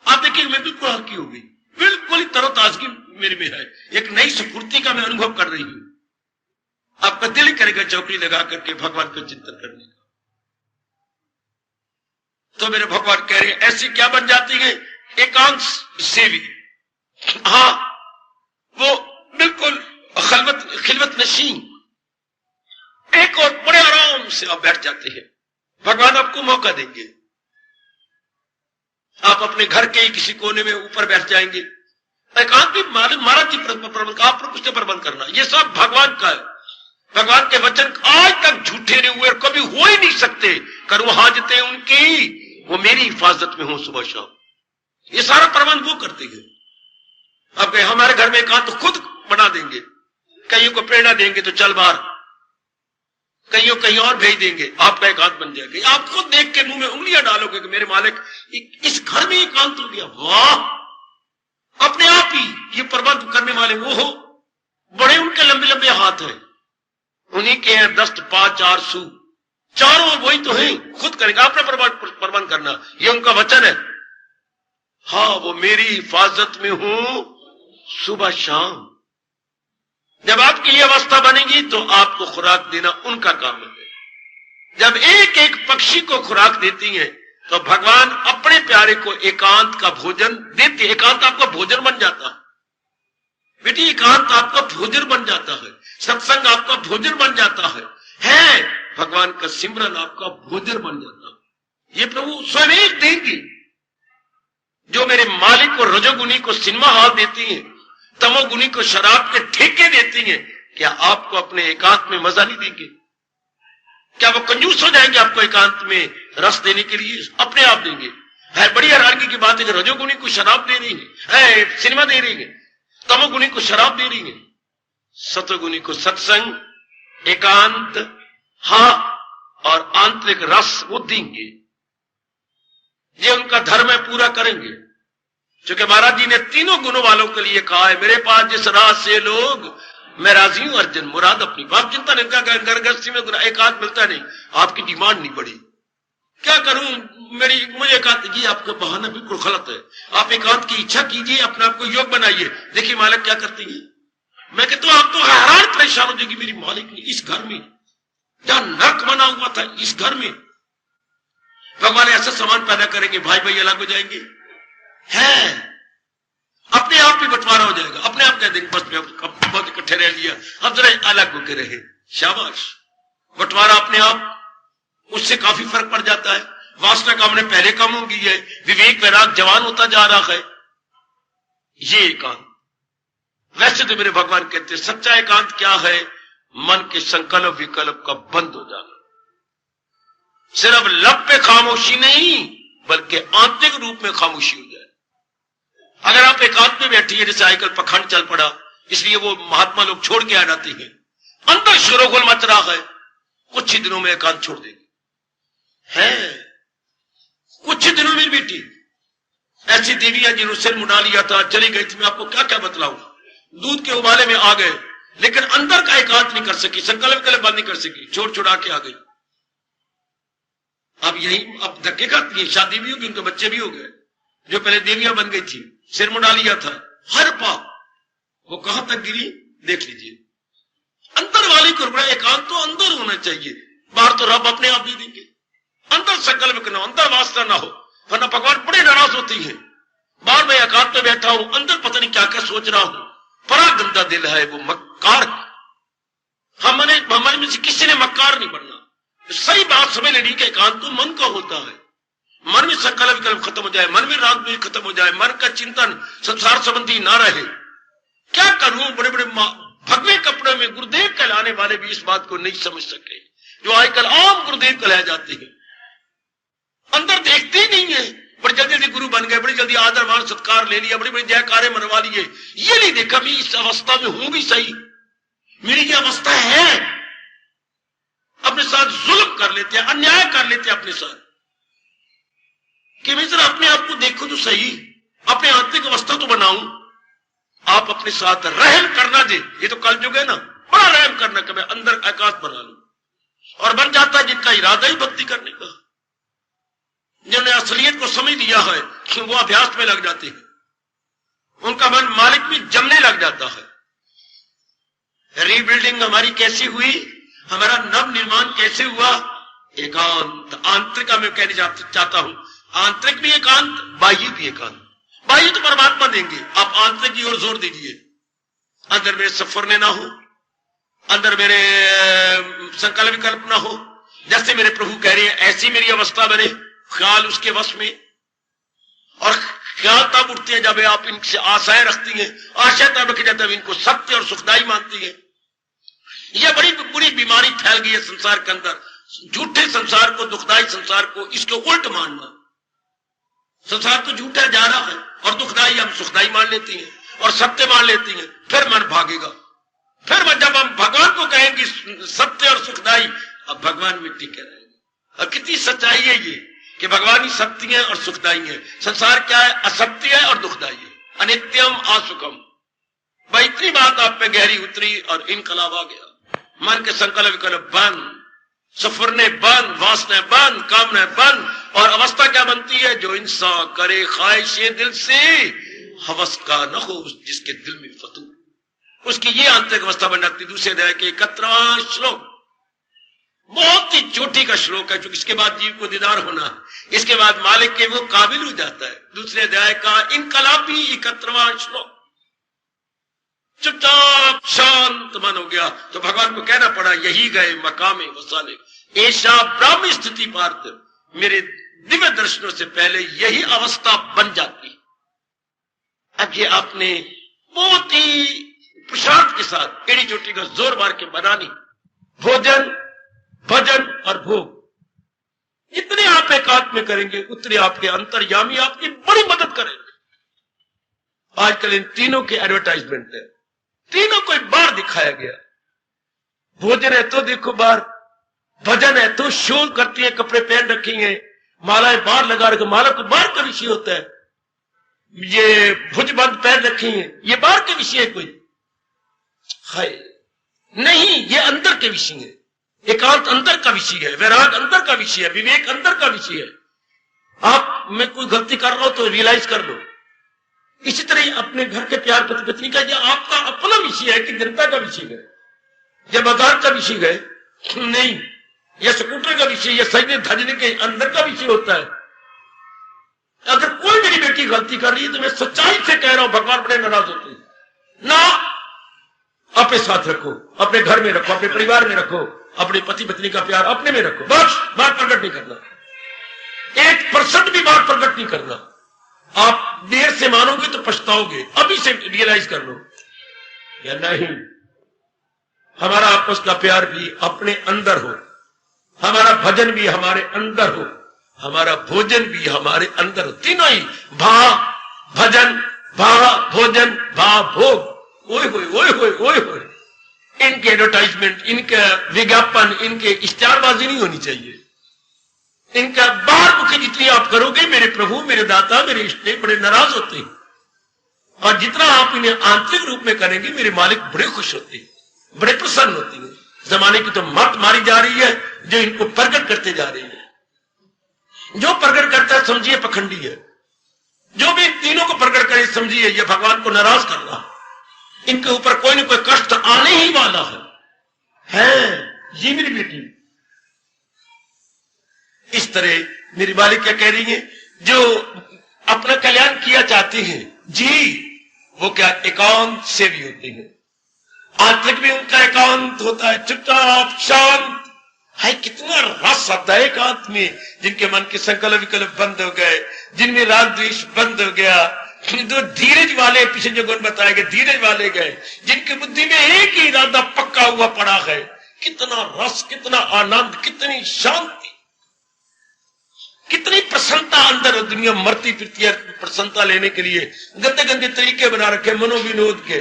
आप देखिए मैं बिल्कुल हल्की हो गई, बिल्कुल ही तरोताजगी मेरे में है, एक नई स्फूर्ति का मैं अनुभव कर रही हूं। आपका दिल ही करेगा चौकड़ी लगा करके भगवान का चिंतन करने का। तो मेरे भगवान कह रहे हैं ऐसी क्या बन जाती है? एकांत सेवी। हाँ, वो बिल्कुल खिलवत नशीं, एक और बड़े आराम से आप बैठ जाते हैं। भगवान आपको मौका देंगे, आप अपने घर के किसी कोने में ऊपर बैठ जाएंगे। एकांत भी महाराज जी प्रबंध, आप कुछ प्रबंध करना, ये सब भगवान का है। भगवान के वचन आज तक झूठे नहीं हुए, कभी हो ही नहीं सकते। करूं हाजते उनकी, वो मेरी हिफाजत में हो सुबह शाम। ये सारा प्रबंध वो करते हैं। अब हमारे घर में एकांत तो खुद बना देंगे, कईयों को प्रेरणा देंगे तो चल बाहर, कईयों कहीं और भेज देंगे, आपका एकांत बन जाएगा। आप खुद देख के मुंह में उंगलियां डालोगे कि मेरे मालिक इस घर में एकांत हो गया। वाह, अपने आप ही ये प्रबंध करने वाले वो हो, बड़े उनके लंबे लंबे हाथ हैं, उन्हीं के हैं दस्त पा 4 सू, चारों वही तो है, खुद करेंगे। आपने प्रबंध करना, ये उनका वचन है। हाँ, वो मेरी हिफाजत में हो सुबह शाम। जब आपकी ये अवस्था बनेगी तो आपको खुराक देना उनका काम है। जब एक एक पक्षी को खुराक देती है तो भगवान अपने प्यारे को एकांत का भोजन देते। एकांत आपका भोजन बन जाता है बेटी, एकांत आपका भोजन बन जाता है। सत्संग आपका भोजन बन जाता है भगवान का सिमरन आपका भोजन बन जाता है। ये प्रभु स्वयं देंगे। जो मेरे मालिक और रजोगुनी को सिनेमा हॉल देती हैं, तमोगुनी को शराब के ठेके देती हैं, क्या आपको अपने एकांत में मजा नहीं देंगे? क्या वो कंजूस हो जाएंगे आपको एकांत में रस देने के लिए? अपने आप देंगे। है बड़ी हैरानगी की बात है कि रजोगुनी को शराब दे रही है, सिनेमा दे रही है, तमोगुनी को शराब दे रही है, सतोगुनी को सत्संग, एकांत, और आंतरिक रस वो देंगे। ये उनका धर्म है, पूरा करेंगे। क्योंकि महाराज जी ने तीनों गुणों वालों के लिए कहा है, मेरे पास जिस राह से लोग, मैं राजी हूं अर्जुन, मुराद अपनी। बाप चिंता नहीं, घर गृहस्थी में एकांत मिलता नहीं, आपकी डिमांड नहीं बढ़ी, क्या करूं मुझे एकांत। जी आपका बहाना बिल्कुल गलत है। आप एकांत की इच्छा कीजिए, अपने आप को योग बनाइए। देखिए मालिक क्या करती है। मैं कहता हूं आप तो हैरान परेशान हो जाएगी, मेरी मालिक ने इस घर में जहां नर्क बना हुआ था, इस घर में भगवान ऐसा सामान पैदा करेंगे, भाई भाई अलग हो जाएंगे, है अपने आप ही बंटवारा हो जाएगा। अपने आप कह देंगे बस बहुत इकट्ठे रह लिया, अब जरा अलग होकर रहे, शाबाश। बंटवारा अपने आप, उससे काफी फर्क पड़ जाता है। वासना का हमने पहले कम हो गई है, विवेक वैराग जवान होता जा रहा है। ये एकांत, वैसे तो मेरे भगवान कहते हैं सच्चा एकांत क्या है? मन के संकल्प विकल्प का बंद हो जाना। सिर्फ लब पे खामोशी नहीं, बल्कि आंतरिक रूप में खामोशी हो जाए। अगर आप एकांत में बैठिए, जैसे आजकल पखंड चल पड़ा, इसलिए वो महात्मा लोग छोड़ के आ जाते हैं, अंदर शोरगुल मच रहा है, कुछ ही दिनों में एकांत छोड़ देंगे। है कुछ ही दिनों में बेटी ऐसी देवियां जिन्होंने सिर मुड़ा लिया था, चली गई थी, मैं आपको क्या क्या बतलाऊं, दूध के उबाले में आ गए, लेकिन अंदर का एकांत नहीं कर सकी, संकल्प के लिए बंद नहीं कर सकी, छोड़ के आ गई। अब यही अब धक्के खाती है, शादी भी होगी, उनके बच्चे भी हो गए। जो पहले देवियां बन गई थी, सिर मुड़ा लिया था, हर पाप वो कहां तक गिरी देख लीजिए। अंदर वाली कुर्बानी, एकांत तो अंदर होना चाहिए, बाहर तो रब अपने आप ही देंगे। अंदर संकल्प ना हो, अंदर वासना ना हो, वरना भगवान बड़े नाराज होती है। बाहर मैं एकांत में बैठा हूं, अंदर पता नहीं क्या क्या सोच रहा हूं, बड़ा गंदा दिल है वो मक्कार। हमारे में से किसी ने मक्कार नहीं बनना। सही बात समझ लेनी कि एकांत तो मन का होता है। मन में संकल्प विकल्प खत्म हो जाए, मन में राग द्वेष खत्म हो जाए, मन का चिंतन संसार संबंधी ना रहे। क्या करूं, बड़े बड़े भगवे कपड़े में गुरुदेव कहलाने वाले भी इस बात को नहीं समझ सके, जो आजकल आम गुरुदेव कहलाए जाते हैं। अंदर देखते ही नहीं है, बड़ी जल्दी जल्दी गुरु बन गए, बड़ी जल्दी आदर मान सत्कार ले लिया, बड़ी बड़ी जयकारे मनवा लिए। ये नहीं देखा मैं इस अवस्था में हूं भी सही, मेरी ये अवस्था है। अपने साथ जुल्म कर लेते हैं, अन्याय कर लेते हैं अपने साथ, कि मैं जरा अपने आप को देखो तो सही, अपने आंतरिक अवस्था तो बनाऊं। आप अपने साथ रहम करना दे, ये तो कल युग है ना, बड़ा रहम करना कि मैं अंदर एकांत बना लूं। और बन जाता है जिनका इरादा ही भक्ति करने का, जिन्होंने असलियत को समझ लिया है कि वो अभ्यास में लग जाते हैं, उनका मन मालिक में जमने लग जाता है। रीबिल्डिंग हमारी कैसी हुई, हमारा नव निर्माण कैसे हुआ? एकांत, आंतरिक में कहना चाहता हूं, आंतरिक भी एकांत, बाह्य भी एकांत। बाह्य तो परमात्मा देंगे, आप आंतरिक की ओर जोर दीजिए। अंदर मेरे सफरने ना हो, अंदर मेरे संकल्प विकल्प ना हो, जैसे मेरे प्रभु कह रहे हैं ऐसी मेरी अवस्था बने, ख्याल उसके वश में। और ख्याल तब उठते हैं जब आप इनसे आशाएं रखती हैं, आशा तब रखी जाती है इनको सत्य और सुखदायी मानती है। यह बड़ी बुरी बीमारी फैल गई है संसार के अंदर, झूठे संसार को, दुखदायी संसार को इसके उल्ट मानना। संसार तो झूठा जा रहा है और दुखदायी हम सुखदायी मान लेती हैं और सत्य मान लेती हैं, फिर मन भागेगा। फिर जब हम भगवान को कहेंगे सत्य और सुखदायी, अब भगवान मिट्टी कह रहेंगे। और कितनी सच्चाई है ये कि भगवान ही सत्य है और सुखदायी है। संसार क्या है? असत्य है और दुखदायी है, अनित्यम असुखम। भाई इतनी बात आप पे गहरी उतरी और इनकलाब आ गया। मन के संकल्प विकल्प बंद, सफरने बंद, वासना बंद, कामना बंद, और अवस्था क्या बनती है? जो इंसान करे ख्वाहिशे दिल से, हवस का न हो जिसके दिल में फतूर, उसकी ये आंतरिक अवस्था बन जाती। दूसरे अध्याय के 71वां श्लोक बहुत ही चोटी का श्लोक है, क्योंकि इसके बाद जीव को दीदार होना, इसके बाद मालिक के वो काबिल हो जाता है। दूसरे अध्याय का इनकलाबी 71वां श्लोक, चुपचाप शांत मन हो गया। तो भगवान को कहना पड़ा, यही गए मकामे वसाने, ऐसा ब्राह्मी स्थिति पार्थ, मेरे दिव्य दर्शनों से पहले यही अवस्था बन जाती। अब ये आपने बहुत ही पुरुषार्थ के साथ एड़ी चोटी का जोर मार के बनानी। भोजन, भजन और भोग, जितने आप एकांत में करेंगे उतने आपके अंतर्यामी आपकी बड़ी मदद करेंगे। आजकल इन तीनों के एडवर्टाइजमेंट है, तीनों को बाहर दिखाया गया। भोजन है तो देखो बाहर, भजन है तो शो करती है, कपड़े पहन रखेंगे, मालाएं बाहर लगा रखे, माला को बाहर का विषय होता है। ये भुजबंद पहन रखी है, ये बाहर के विषय है कोई है नहीं, ये अंदर के विषय है। एकांत अंदर का विषय है, वैराग अंदर का विषय है, विवेक अंदर का विषय है। आप में कोई गलती कर रहा हो तो रियलाइज कर लो। इसी तरह अपने घर के प्यार पति पत्नी का यह आपका अपना विषय है कि जनता का विषय है, या मकान का विषय है नहीं, या स्कूटर का विषय, या सजने धजने के अंदर का विषय होता है। अगर कोई मेरी बेटी गलती कर रही है तो मैं सच्चाई से कह रहा हूं, भगवान बड़े नाराज होते हैं ना। अपने साथ रखो, अपने घर में रखो, अपने परिवार में रखो, अपने पति पत्नी का प्यार अपने में रखो, बस बात प्रकट नहीं करना, 1% भी बात प्रकट नहीं करना। आप देर से मानोगे तो पछताओगे, अभी से रियलाइज कर लो। या नहीं, हमारा आपस का प्यार भी अपने अंदर हो, हमारा भजन भी हमारे अंदर हो, हमारा भोजन भी हमारे अंदर हो। तीनों ही, भा भजन, भा भोजन, भा भोग। ओए होए ओए होए ओए होए, इनके एडवर्टाइजमेंट, इनका विज्ञापन, इनके इश्तिहारबाजी नहीं होनी चाहिए। इनका बाहर मुखी जितनी आप करोगे, मेरे प्रभु, मेरे दाता, मेरे इष्ट बड़े नाराज होते हैं, और जितना आप इन्हें आंतरिक रूप में करेंगे मेरे मालिक बड़े खुश होते हैं, बड़े प्रसन्न होते हैं। जमाने की तो मत मारी जा रही है जो इनको प्रकट करते जा रही है। जो प्रकट करता है समझिए पखंडी है, जो भी तीनों को प्रकट करे समझिए ये भगवान को नाराज कर रहा है। इनके ऊपर कोई ना कोई कष्ट आने ही वाला है। ये मेरी बेटी इस तरह मेरी मालिक क्या कह रही है, जो अपना कल्याण किया चाहते हैं जी, वो क्या एकांत से भी होते हैं। आंतरिक भी उनका एकांत होता है, चुपचाप शांत है। कितना रस आता है एकांत में, जिनके मन के संकल्प विकल्प बंद हो गए, जिनमें राग द्वेष बंद हो गया, जो धीरज वाले, पीछे जो गुण बताए गए धीरज वाले गए, जिनकी बुद्धि में एक ही इरादा पक्का हुआ पड़ा है। कितना रस, कितना आनंद, कितनी शांति, कितनी प्रसन्नता अंदर। दुनिया मरती फिरती है प्रसन्नता लेने के लिए, गंदे गंदे तरीके बना रखे मनोविनोद के,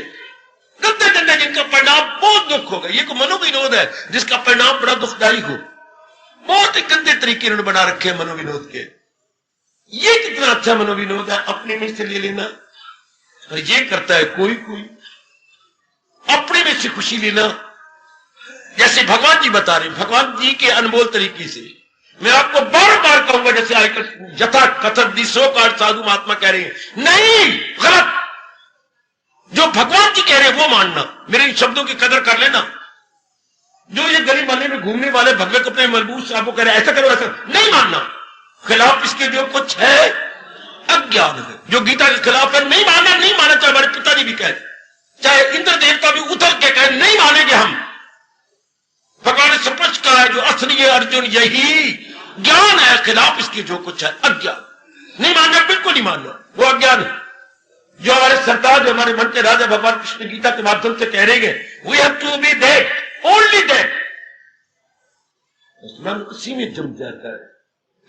गंदे गंदे, जिनका परिणाम बहुत दुख होगा। ये को मनोविनोद है जिसका परिणाम बड़ा दुखदायी हो। बहुत ही गंदे तरीके इन्होंने बना रखे हैं मनोविनोद के। ये कितना अच्छा मनोविनोद है, अपने में से ले लेना। और ये करता है कोई कोई, अपने में से खुशी लेना। जैसे भगवान जी बता रहे, भगवान जी के अनमोल तरीके से मैं आपको बार बार कहूंगा, जैसे आजकल यथा कथन दिशो का साधु महात्मा कह रहे हैं, नहीं, गलत। जो भगवान जी कह रहे हैं वो मानना, मेरे इन शब्दों की कदर कर लेना। जो ये गली मोहल्ले में घूमने वाले भगवे कपड़े मलबूस आपको कह रहे हैं ऐसा करो, ऐसा नहीं मानना। खिलाफ इसके जो कुछ है अज्ञान है, जो गीता के खिलाफ है नहीं मानना। नहीं माना, चाहे हमारे पिताजी भी कहे, चाहे इंद्र देवता भी उतर के कहे, नहीं मानेंगे हम। भगवान ने स्पष्ट कहा है, जो असली है अर्जुन यही ज्ञान है, खिलाफ इसके जो कुछ है अज्ञान। नहीं मानना, बिल्कुल नहीं मानना, वो अज्ञान है। जो हमारे सरदार, जो हमारे मन के राजा भगवान कृष्ण गीता के माध्यम से कह रहे हैं, we have to be that, only that. मन उसी में जम जाता है।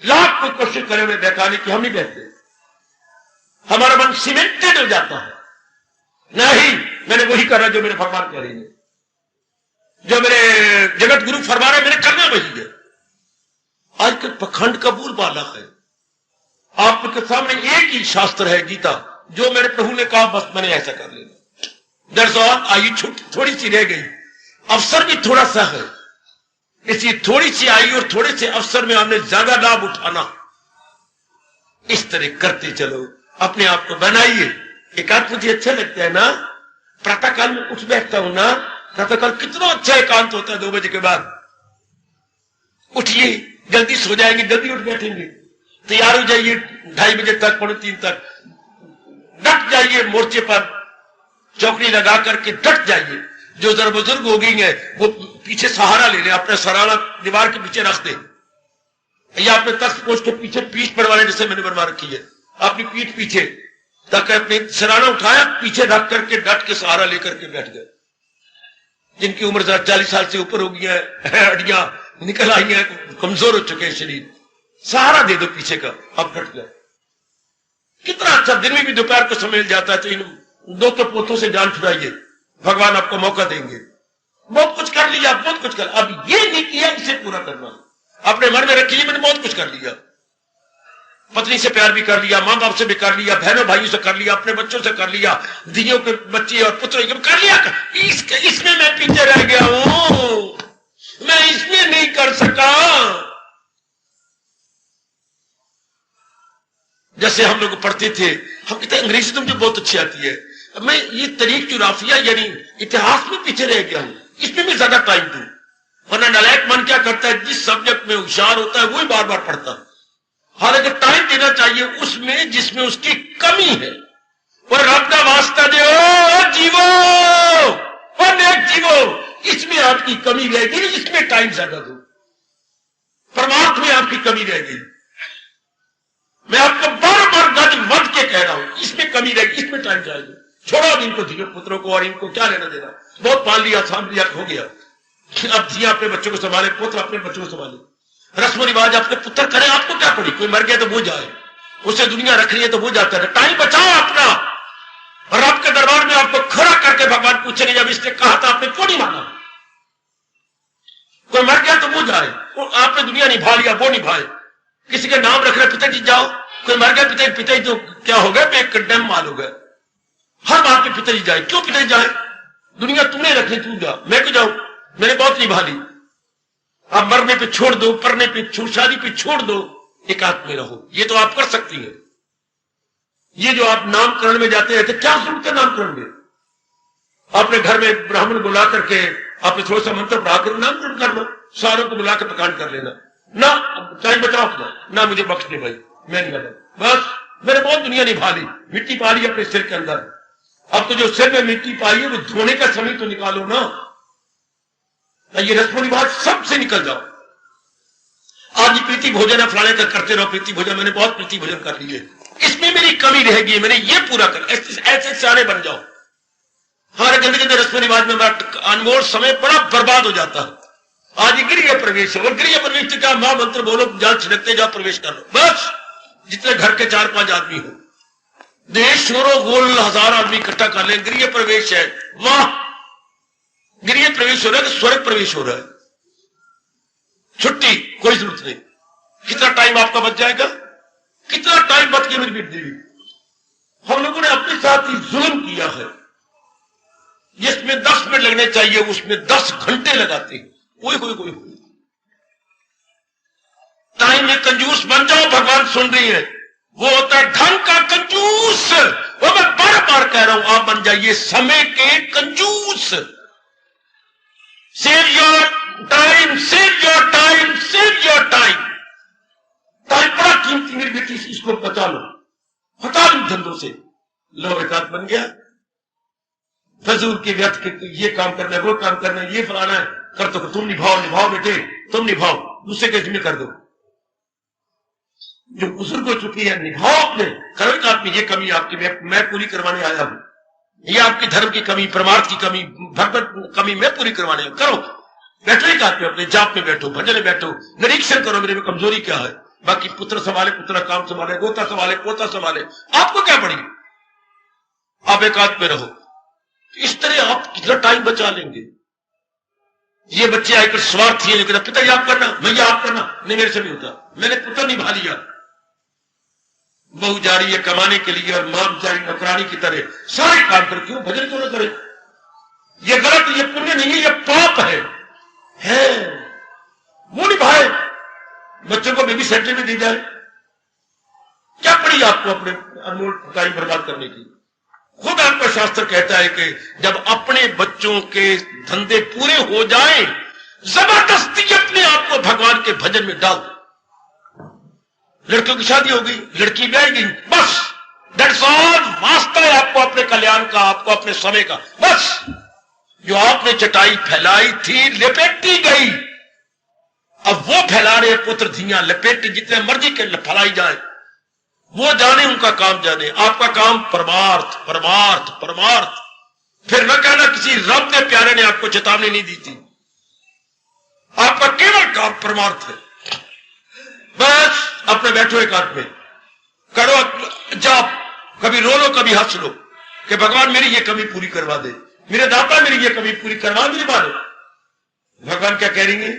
लाख कोई कोशिश करे हुए बहकाने की, हम नहीं बहते, हमारा मन सीमेंटेड हो जाता है। नहीं, मैंने वही करा जो मेरे भगवान कह रहे हैं, जो मेरे जगत गुरु फरमा रहे, मैंने करना वही है। आजकल पखंड का बोलबाला है। आपके सामने एक ही शास्त्र है गीता, जो मेरे प्रभु ने कहा बस मैंने ऐसा कर लेना। That's all. आयु थोड़ी सी रह गई, अवसर भी थोड़ा सा है, इसलिए थोड़ी सी आयु और थोड़े से अवसर में हमने ज्यादा लाभ उठाना। इस तरह करते चलो, अपने आप को बनाइए। एकांत मुझे अच्छा लगता है ना, प्रातःकाल में उठ बैठता हूं ना, प्रातःकाल कितना अच्छा एकांत होता है। 2 बजे के बाद उठिए, जल्दी सो जाएंगे, जल्दी उठ बैठेंगे, तैयार हो जाइए 2:30 बजे तक, 2:45 तक डट जाइए मोर्चे पर, चौकड़ी लगा करके डट जाइए। जो जरा बुजुर्ग हो गई है वो पीछे सहारा ले ले, अपना सहारा दीवार के पीछे रख दे, या अपने तख्त पोष के पीछे पीठ पर वाले जैसे मैंने बनवा रखी है, अपनी पीठ पीछे, ताकि अपने सराहना उठाया पीछे रख करके डट के सहारा लेकर के बैठ गए। जिनकी उम्र 40 साल से ऊपर हो गई है, हड्डियां निकल आई हैं, कमजोर हो चुके हैं शरीर, सहारा दे दो पीछे का, अब डट गए। कितना अच्छा दिन में भी दोपहर को समय मिल जाता है तो इन दो तो पोतों से जान छुड़ाइए, भगवान आपको मौका देंगे। बहुत कुछ कर लिया, बहुत कुछ कर, अब ये नहीं किया, इसे पूरा करना अपने मन में रखिए। मैंने बहुत कुछ कर लिया, पत्नी से प्यार भी कर लिया, मां बाप से भी कर लिया, बहनों भाइयों से कर लिया, अपने बच्चों से कर लिया, दियों के बच्चे और पुत्र कर लिया, इसमें मैं पीछे रह गया हूं, मैं इसमें नहीं कर सका। जैसे हम लोग पढ़ते थे, हम कहते अंग्रेजी तो मुझे बहुत अच्छी आती है, मैं ये तरीक जुराफिया यानी इतिहास में पीछे रह गया हूं, इसमें मैं ज्यादा टाइम दूं। वरना नालायक मन क्या करता है, जिस सब्जेक्ट में होशियार होता है वही बार बार पढ़ता है। हालांकि टाइम देना चाहिए उसमें जिसमें उसकी कमी है। और रब का वास्ता दे, जीवो और नेक जीवो, इसमें आपकी कमी रह गई, इसमें टाइम ज्यादा दो। परमात्मा में आपकी कमी रह गई, मैं आपको बार बार गज वध के कह रहा हूं, इसमें कमी रह गई, इसमें टाइम चाहिए। छोड़ो इनको धियो पुत्रों को, और इनको क्या लेना देना, बहुत पाल लिया, साम लिया, हो गया। अब जिया अपने बच्चों को संभाले, पुत्र अपने बच्चों को संभाले, रस्म रिवाज अपने पुत्र करे, आपको क्या पड़ी, कोई मर गया तो वो जाए, उसे दुनिया रख रही है तो वो जाता है। टाइम बचाओ अपना, और आपके दरबार में आपको खड़ा करके भगवान पूछेंगे, जब इसने कहा था आपने क्यों नहीं माना। कोई मर गया तो वो जाए, आपने दुनिया निभा लिया, वो निभाए। किसी के नाम रख रहे पिताजी जाओ, कोई मर गया पिताजी, पिताजी तो क्या हो गया, मैं कंडेम माल हो गया। हर बात पे पिताजी जाए, क्यों पिताजी जाए, दुनिया तूने रखी, तू जा, मैं क्यों जाऊं, मैंने बहुत निभा ली। आप मरने पे छोड़ दो, पढ़ने पे छोड़, शादी पे छोड़ दो, एकांत में रहो, ये तो आप कर सकती हैं। ये जो आप नामकरण में जाते हैं, तो क्या जरूरत है नामकरण में, अपने घर में ब्राह्मण बुला करके आपने थोड़ा सा मंत्र पढ़ा कर नामकरण कर लो, सारों को बुला के पकान कर लेना ना, टाइम बचाओ अपना, ना मुझे बख्श दे भाई, मैं नहीं बता, बस मैंने बहुत दुनिया निभा ली, मिट्टी पा ली अपने सिर के अंदर। अब तो जो सिर में मिट्टी पाई है वो धोने का समय तो निकालो ना, ये रस्म रिवाज सबसे निकल जाओ। आज प्रीति भोजन है, फलाने का करते रहो प्रीति भोजन, मैंने बहुत प्रीति भोजन कर लिए, इसमें मेरी कमी रहेगी, मैंने ये पूरा कर, ऐसे सियाने बन जाओ। हमारे गंदे गंदे रस्म रिवाज में हमारा अनमोल समय बड़ा बर्बाद हो जाता है। आज गृह प्रवेश है, और गृह प्रवेश का महामंत्र बोलो, जहां छिड़कते जाओ प्रवेश कर लो, बस जितने घर के 4-5 आदमी हो, देश छोड़ो, गोल 1000 आदमी इकट्ठा कर ले, गृह प्रवेश है, वाह गृह प्रवेश हो रहा है तो स्वर्ग प्रवेश हो रहा है। छुट्टी कोई जरूरत नहीं, कितना टाइम आपका बच जाएगा, कितना टाइम बच के मेरी बेटी देवी। हम लोगों ने अपने साथ ही जुल्म किया है, जिसमें 10 मिनट लगने चाहिए उसमें 10 घंटे लगाते हैं। कोई टाइम में कंजूस बन जाओ, भगवान सुन रही है, वो होता है धन का कंजूस, वो मैं बार बार कह रहा हूं, आप बन जाइए समय के कंजूस। Save your time, save your time, save your time. Time बड़ा कीमती मेरी बेटी, इसको बचा लो, हटा लो धंधों से। लो एकांत बन गया, फजूल के व्यर्थ के ये काम करना है, वो काम करना है, ये फलाना है, कर तो तुम निभाओ बेटे, तुम निभाओ, दूसरे के जिम्मे कर दो। जो बुजुर्ग हो चुकी है निभाओ अपने, करो एकांत में, ये कमी आपकी मैं पूरी करवाने आया हूं, ये आपकी धर्म की कमी, परमार्थ की कमी, भगवत कमी मैं पूरी करवाने करो। बैठो एकांत में, अपने जाप में बैठो, भजन में बैठो, निरीक्षण करो मेरे में कमजोरी क्या है। बाकी पुत्र संभाले, पुत्र काम संभाले, गोता संभाले, पोता संभाले, आपको क्या पड़ी, आप एकांत में रहो। इस तरह आप कितना टाइम बचा लेंगे। ये बच्चे आकर स्वार्थी है, लेकिन पिताजी आप करना, भैया आप करना, नहीं मेरे से नहीं होता, मैंने पुत्र निभा लिया। बहू जा रही है कमाने के लिए और मां जा रही नौकरानी की तरह सारे काम कर, क्यों भजन क्यों ना करे, ये गलत, ये पुण्य नहीं है, ये पाप है वो निभाए, बच्चों को बेबी सेंटर में दी जाए, क्या पड़ी आपको अपने अनमोल टाइम बर्बाद करने की। खुद आपका शास्त्र कहता है कि जब अपने बच्चों के धंधे पूरे हो जाएं, जबरदस्ती अपने आप को भगवान के भजन में डाल। लड़कियों की शादी हो गई, लड़की ब्याह गई, बस दैट्स ऑल। वास्ता है आपको अपने कल्याण का, आपको अपने समय का। बस जो आपने चटाई फैलाई थी, लपेटी गई, अब वो फैला रहे पुत्र धियां, लपेटी जितने मर्जी के फैलाई जाए, वो जाने, उनका काम जाने। आपका काम परमार्थ परमार्थ परमार्थ। फिर न कहना किसी रब के प्यारे ने आपको चेतावनी नहीं दी थी। आपका केवल काम परमार्थ है। बस अपने बैठो एकांत में करो जाप, कभी रो लो कभी हंस लो कि भगवान मेरी ये कमी पूरी करवा दे, मेरे दाता मेरी ये कमी पूरी करवा मेरी मानो। भगवान क्या करेंगे?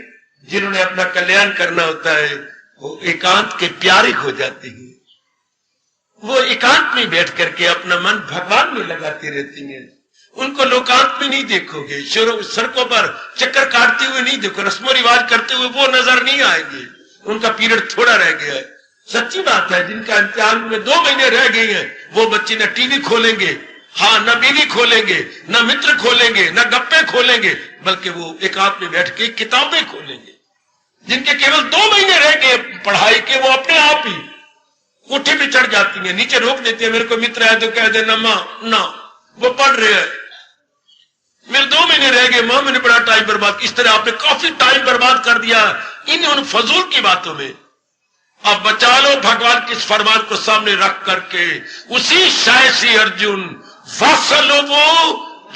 जिन्होंने अपना कल्याण करना होता है वो एकांत के प्यारे हो जाते हैं। वो एकांत में बैठ करके अपना मन भगवान में लगाते रहती हैं। उनको लोकांत में नहीं देखोगे, सड़कों पर चक्कर काटते हुए नहीं देखो, रस्मों रिवाज करते हुए वो नजर नहीं आएंगे। उनका पीरियड थोड़ा रह गया है। सच्ची बात है, जिनका इम्तिहान में 2 महीने रह गए हैं, वो बच्चे न टीवी खोलेंगे, हाँ न बीवी खोलेंगे, न मित्र खोलेंगे, न गप्पे खोलेंगे, बल्कि वो एकांत में बैठ के किताबें खोलेंगे। जिनके केवल 2 महीने रह गए पढ़ाई के, वो अपने आप ही कोठे पे चढ़ जाती हैं, नीचे रोक देती है। मेरे को मित्र है तो कह देना मां ना, वो पढ़ रहे हैं, मेरे 2 महीने रह गए मां, मैंने बड़ा टाइम बर्बाद। इस तरह आपने काफी टाइम बर्बाद कर दिया इन उन फजूल की बातों में। अब बचा लो भगवान के इस फरमान को सामने रख करके। उसी शाय से अर्जुन फसलो वो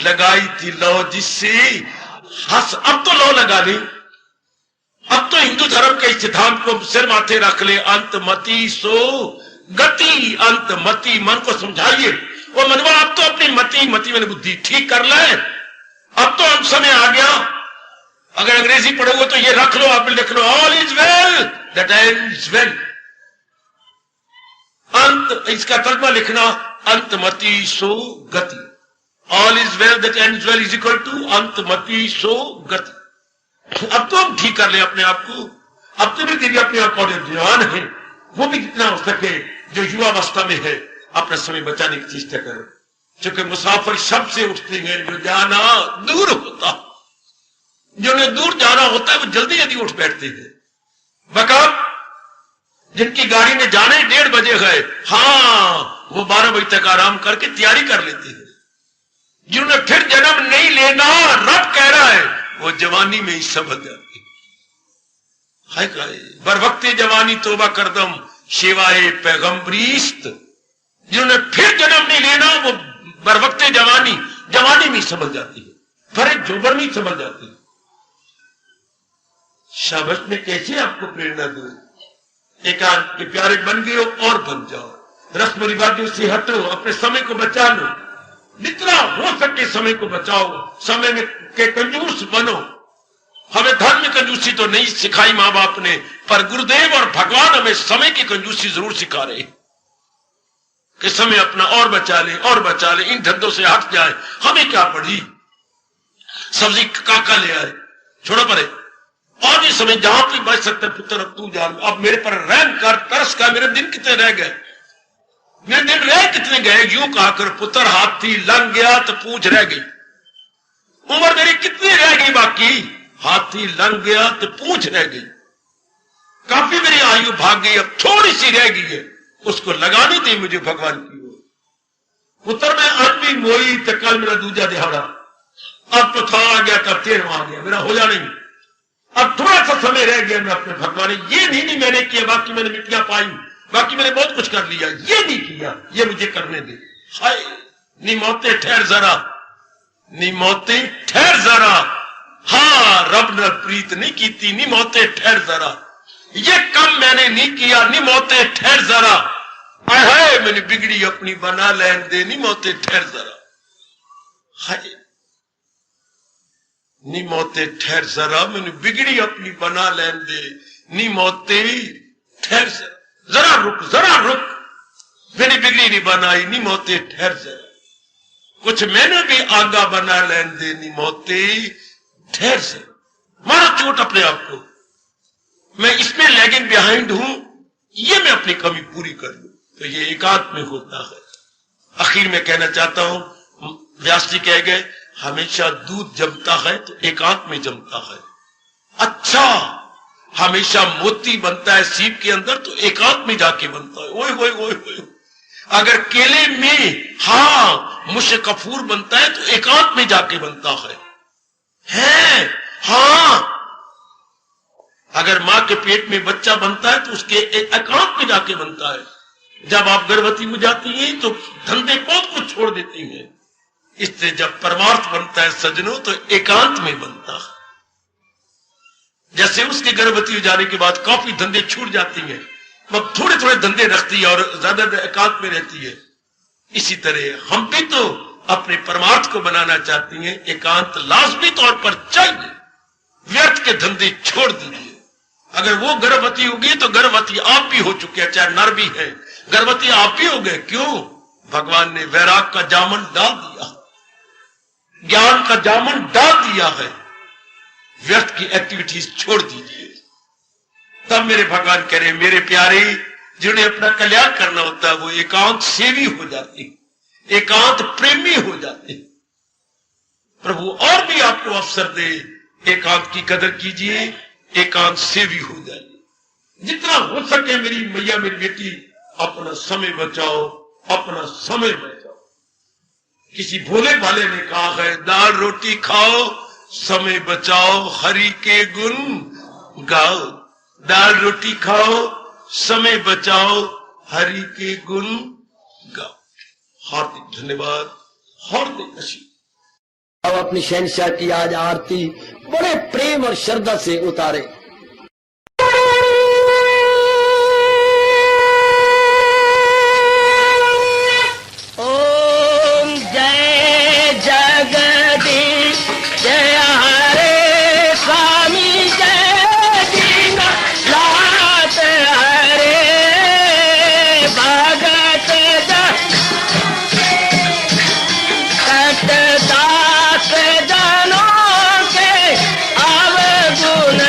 लगाई थी लो जिससे हंस। अब तो लो लगा ली, अब तो हिंदू धर्म के सिद्धांत को सिर माथे रख ले। अंत मति सो गति, अंत मति, मन को समझाइए वो मनवा अब तो अपनी मति मैंने बुद्धि ठीक कर ले। अब तो अंत समय आ गया। अगर अंग्रेजी पढ़ोगे तो ये रख लो, आप लिख लो, all is well that ends well. अंत, इसका तर्जमा लिखना, अंत मति सो गति। All is well that ends well is equal to अंत मति सो गति। अब तो हम ठीक कर ले अपने आप को। अब तो भी तेरी अपने आप का ध्यान है, वो भी जितना हो सके जो युवावस्था में है अपना समय बचाने की चेष्टा करो। क्योंकि मुसाफिर सबसे उठते हैं जो जाना दूर होता, जिन्हें दूर जाना होता है वो जल्दी जल्दी उठ बैठते हैं। बकब जिनकी गाड़ी में जाने 1:30 बजे गए, हाँ वो 12 बजे तक आराम करके तैयारी कर लेते हैं। जिन्होंने फिर जन्म नहीं लेना रब कह रहा है, वो जवानी में ही समझ जाती है। बर वक्ते जवानी तोबा करदम शिवाए पैगंबरीस्त। जिन्होंने फिर जन्म नहीं लेना वो बर वक्ते जवानी में समझ जाती है, पर जोबर में समझ जाती है। शाबाश में कैसे आपको प्रेरणा दूं? एकांत के प्यारे बन गए हो और बन जाओ। रस्म रिवाजों से हटो, अपने समय को बचा लो, जितना हो सके समय को बचाओ। समय में के कंजूस बनो। हमें धर्म में कंजूसी तो नहीं सिखाई मां बाप ने, पर गुरुदेव और भगवान हमें समय की कंजूसी जरूर सिखा रहे कि समय अपना और बचा ले, इन धंधों से हट जाए। हमें क्या पड़ी, सब्जी काका ले आए, छोड़ो परे, और भी समय जहां भी बच सकते पुत्र अब तू जान। अब मेरे पर रहम कर, तरस का, मेरे दिन कितने रह गए, मेरे दिन रह कितने गए। यूं कहा कर पुत्र, हाथी लंघ गया तो पूंछ रह गई। उम्र मेरी कितनी रह गई बाकी, हाथी लंघ गया तो पूंछ रह गई। काफी मेरी आयु भाग गई, अब थोड़ी सी रह गई है, उसको लगाने दी मुझे भगवान की ओर। पुत्र में अनबी मोई तो कल मेरा दूजा दिहाड़ा, अब तो था आ गया, तब 13वां आ गया, मेरा हो जाना ही। अब थोड़ा सा समय रह गया, मैं अपने भगवान ये नहीं मैंने किया, बाकी मैंने मिट्टियां पाई, बाकी मैंने बहुत कुछ कर लिया, ये नहीं किया, ये मुझे करने दे। हाय नी मौतें ठहर जरा, नी मौतें ठहर जरा, हाँ रब ने प्रीत नहीं की थी, नी मौतें ठहर जरा, ये कम मैंने नहीं किया, नी मौतें ठहर जरा, हाय मैंने बिगड़ी अपनी बना लेन दे, नी मौतें ठहर जरा। हाय नी मौतें ठहर जरा, मैंने बिगड़ी अपनी बना लेन दे, नी मौतें ठहर जरा, जरा रुक, मैंने बिगड़ी नहीं बनाई, नी मौतें ठहर जरा, कुछ मैंने भी आगा बना लेन दे, नी मौतें ठहर जरा। मारो चोट अपने आप को, मैं इसमें लैगिंग बिहाइंड हूं, ये मैं अपनी कमी पूरी कर लूं, तो ये एकांत में होता है। आखिर में कहना चाहता हूं, व्यास जी कह गए हमेशा दूध जमता है तो एकांत में जमता है। अच्छा हमेशा मोती बनता है सीप के अंदर तो एकांत में जाके बनता है। ओए ओए ओए ओए, अगर केले में मुझसे कफूर बनता है तो एकांत में जाके बनता है। हाँ, अगर मां के पेट में बच्चा बनता है तो उसके एकांत में जाके बनता है। जब आप गर्भवती हो जाती हैं तो धंधे बहुत कुछ छोड़ देती हैं। इससे जब परमार्थ बनता है सज्जनों तो एकांत में बनता है। जैसे उसके गर्भवती हो जाने के बाद काफी धंधे छूट जाती हैं, वह थोड़े थोड़े धंधे रखती है और ज्यादा एकांत में रहती है। इसी तरह हम भी तो अपने परमार्थ को बनाना चाहती हैं, एकांत लाजमी तौर पर चाहिए। व्यर्थ के धंधे छोड़ दीजिए। अगर वो गर्भवती होगी तो गर्भवती आप भी हो चुके हैं, चाहे नर भी है, गर्भवती आप भी हो गए। क्यों? भगवान ने वैराग का जामन डाल दिया, ज्ञान का जामन डाल दिया है। व्यर्थ की एक्टिविटीज छोड़ दीजिए। तब मेरे भगवान कह रहे मेरे प्यारे, जिन्हें अपना कल्याण करना होता है वो एकांत सेवी हो जाते, एकांत प्रेमी हो जाते। प्रभु और भी आपको अवसर दे, एकांत की कदर कीजिए, एकांत सेवी हो जाइए। जितना हो सके मेरी मैया, मेरी बेटी, अपना समय बचाओ, अपना समय बचाओ। किसी भोले भाले ने कहा है, दाल रोटी खाओ, समय बचाओ, हरि के गुण गाओ। दाल रोटी खाओ, समय बचाओ, हरि के गुण गाओ। हार्दिक धन्यवाद, हार्दिक आशीर्वाद। अब अपनी शहंशाह की आज आरती बड़े प्रेम और श्रद्धा से उतारे। ओम जय जगदीश जय हरे स्वामी जय दीननाथ हरे भगत सतदास जनों के अवगुण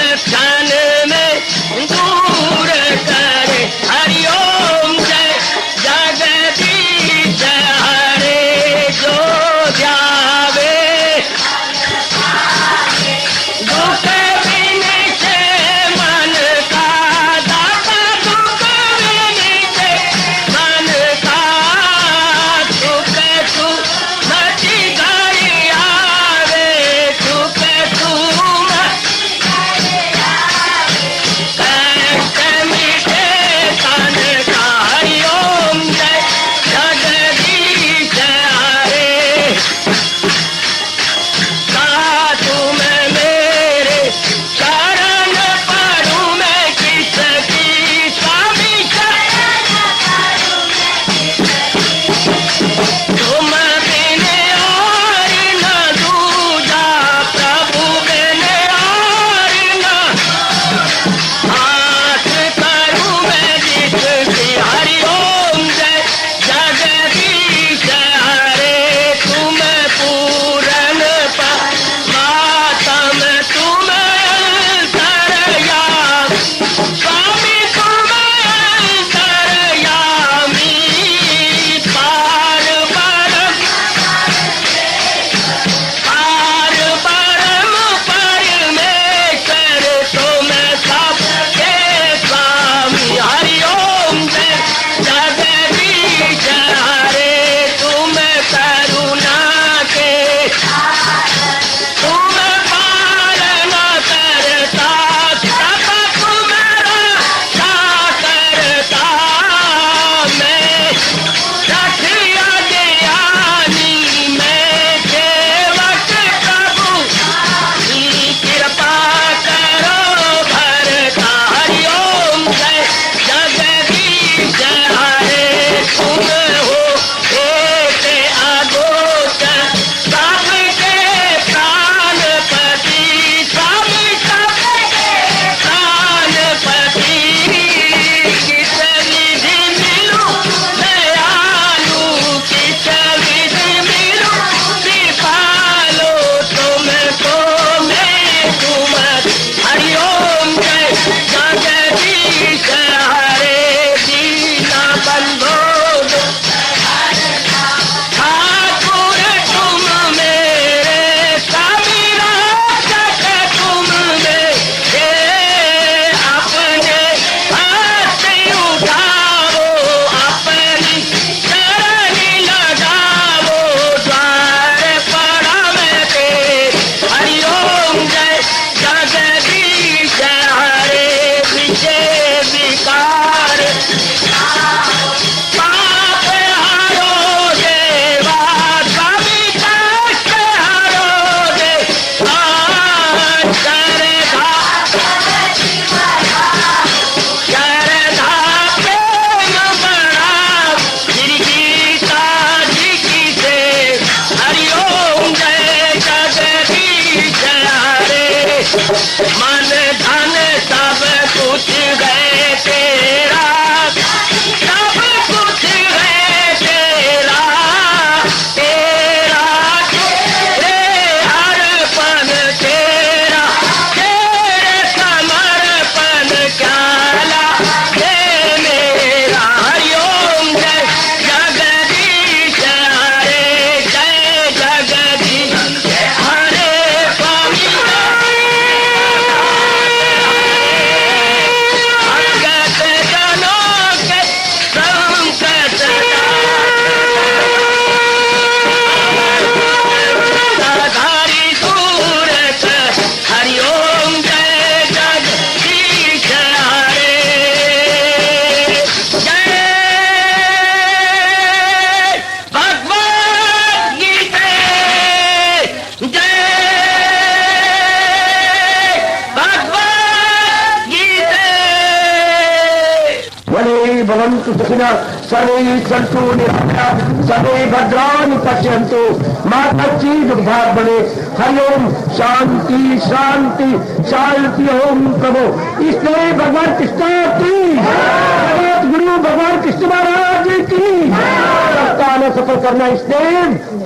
भवन्तु सुखिनः सर्वे सन्तु निरामयाः सर्वे भद्राणि पश्यन्तु मा कश्चित् दुर्भाग् भवेत्। हरि ओम शांति शांति शांति। ओम प्रभु इसलिए भगवान कृष्ण की जगत गुरु भगवान कृष्ण महाराज की सप्ताह सफल करना इसलिए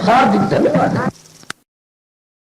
हार्दिक धन्यवाद।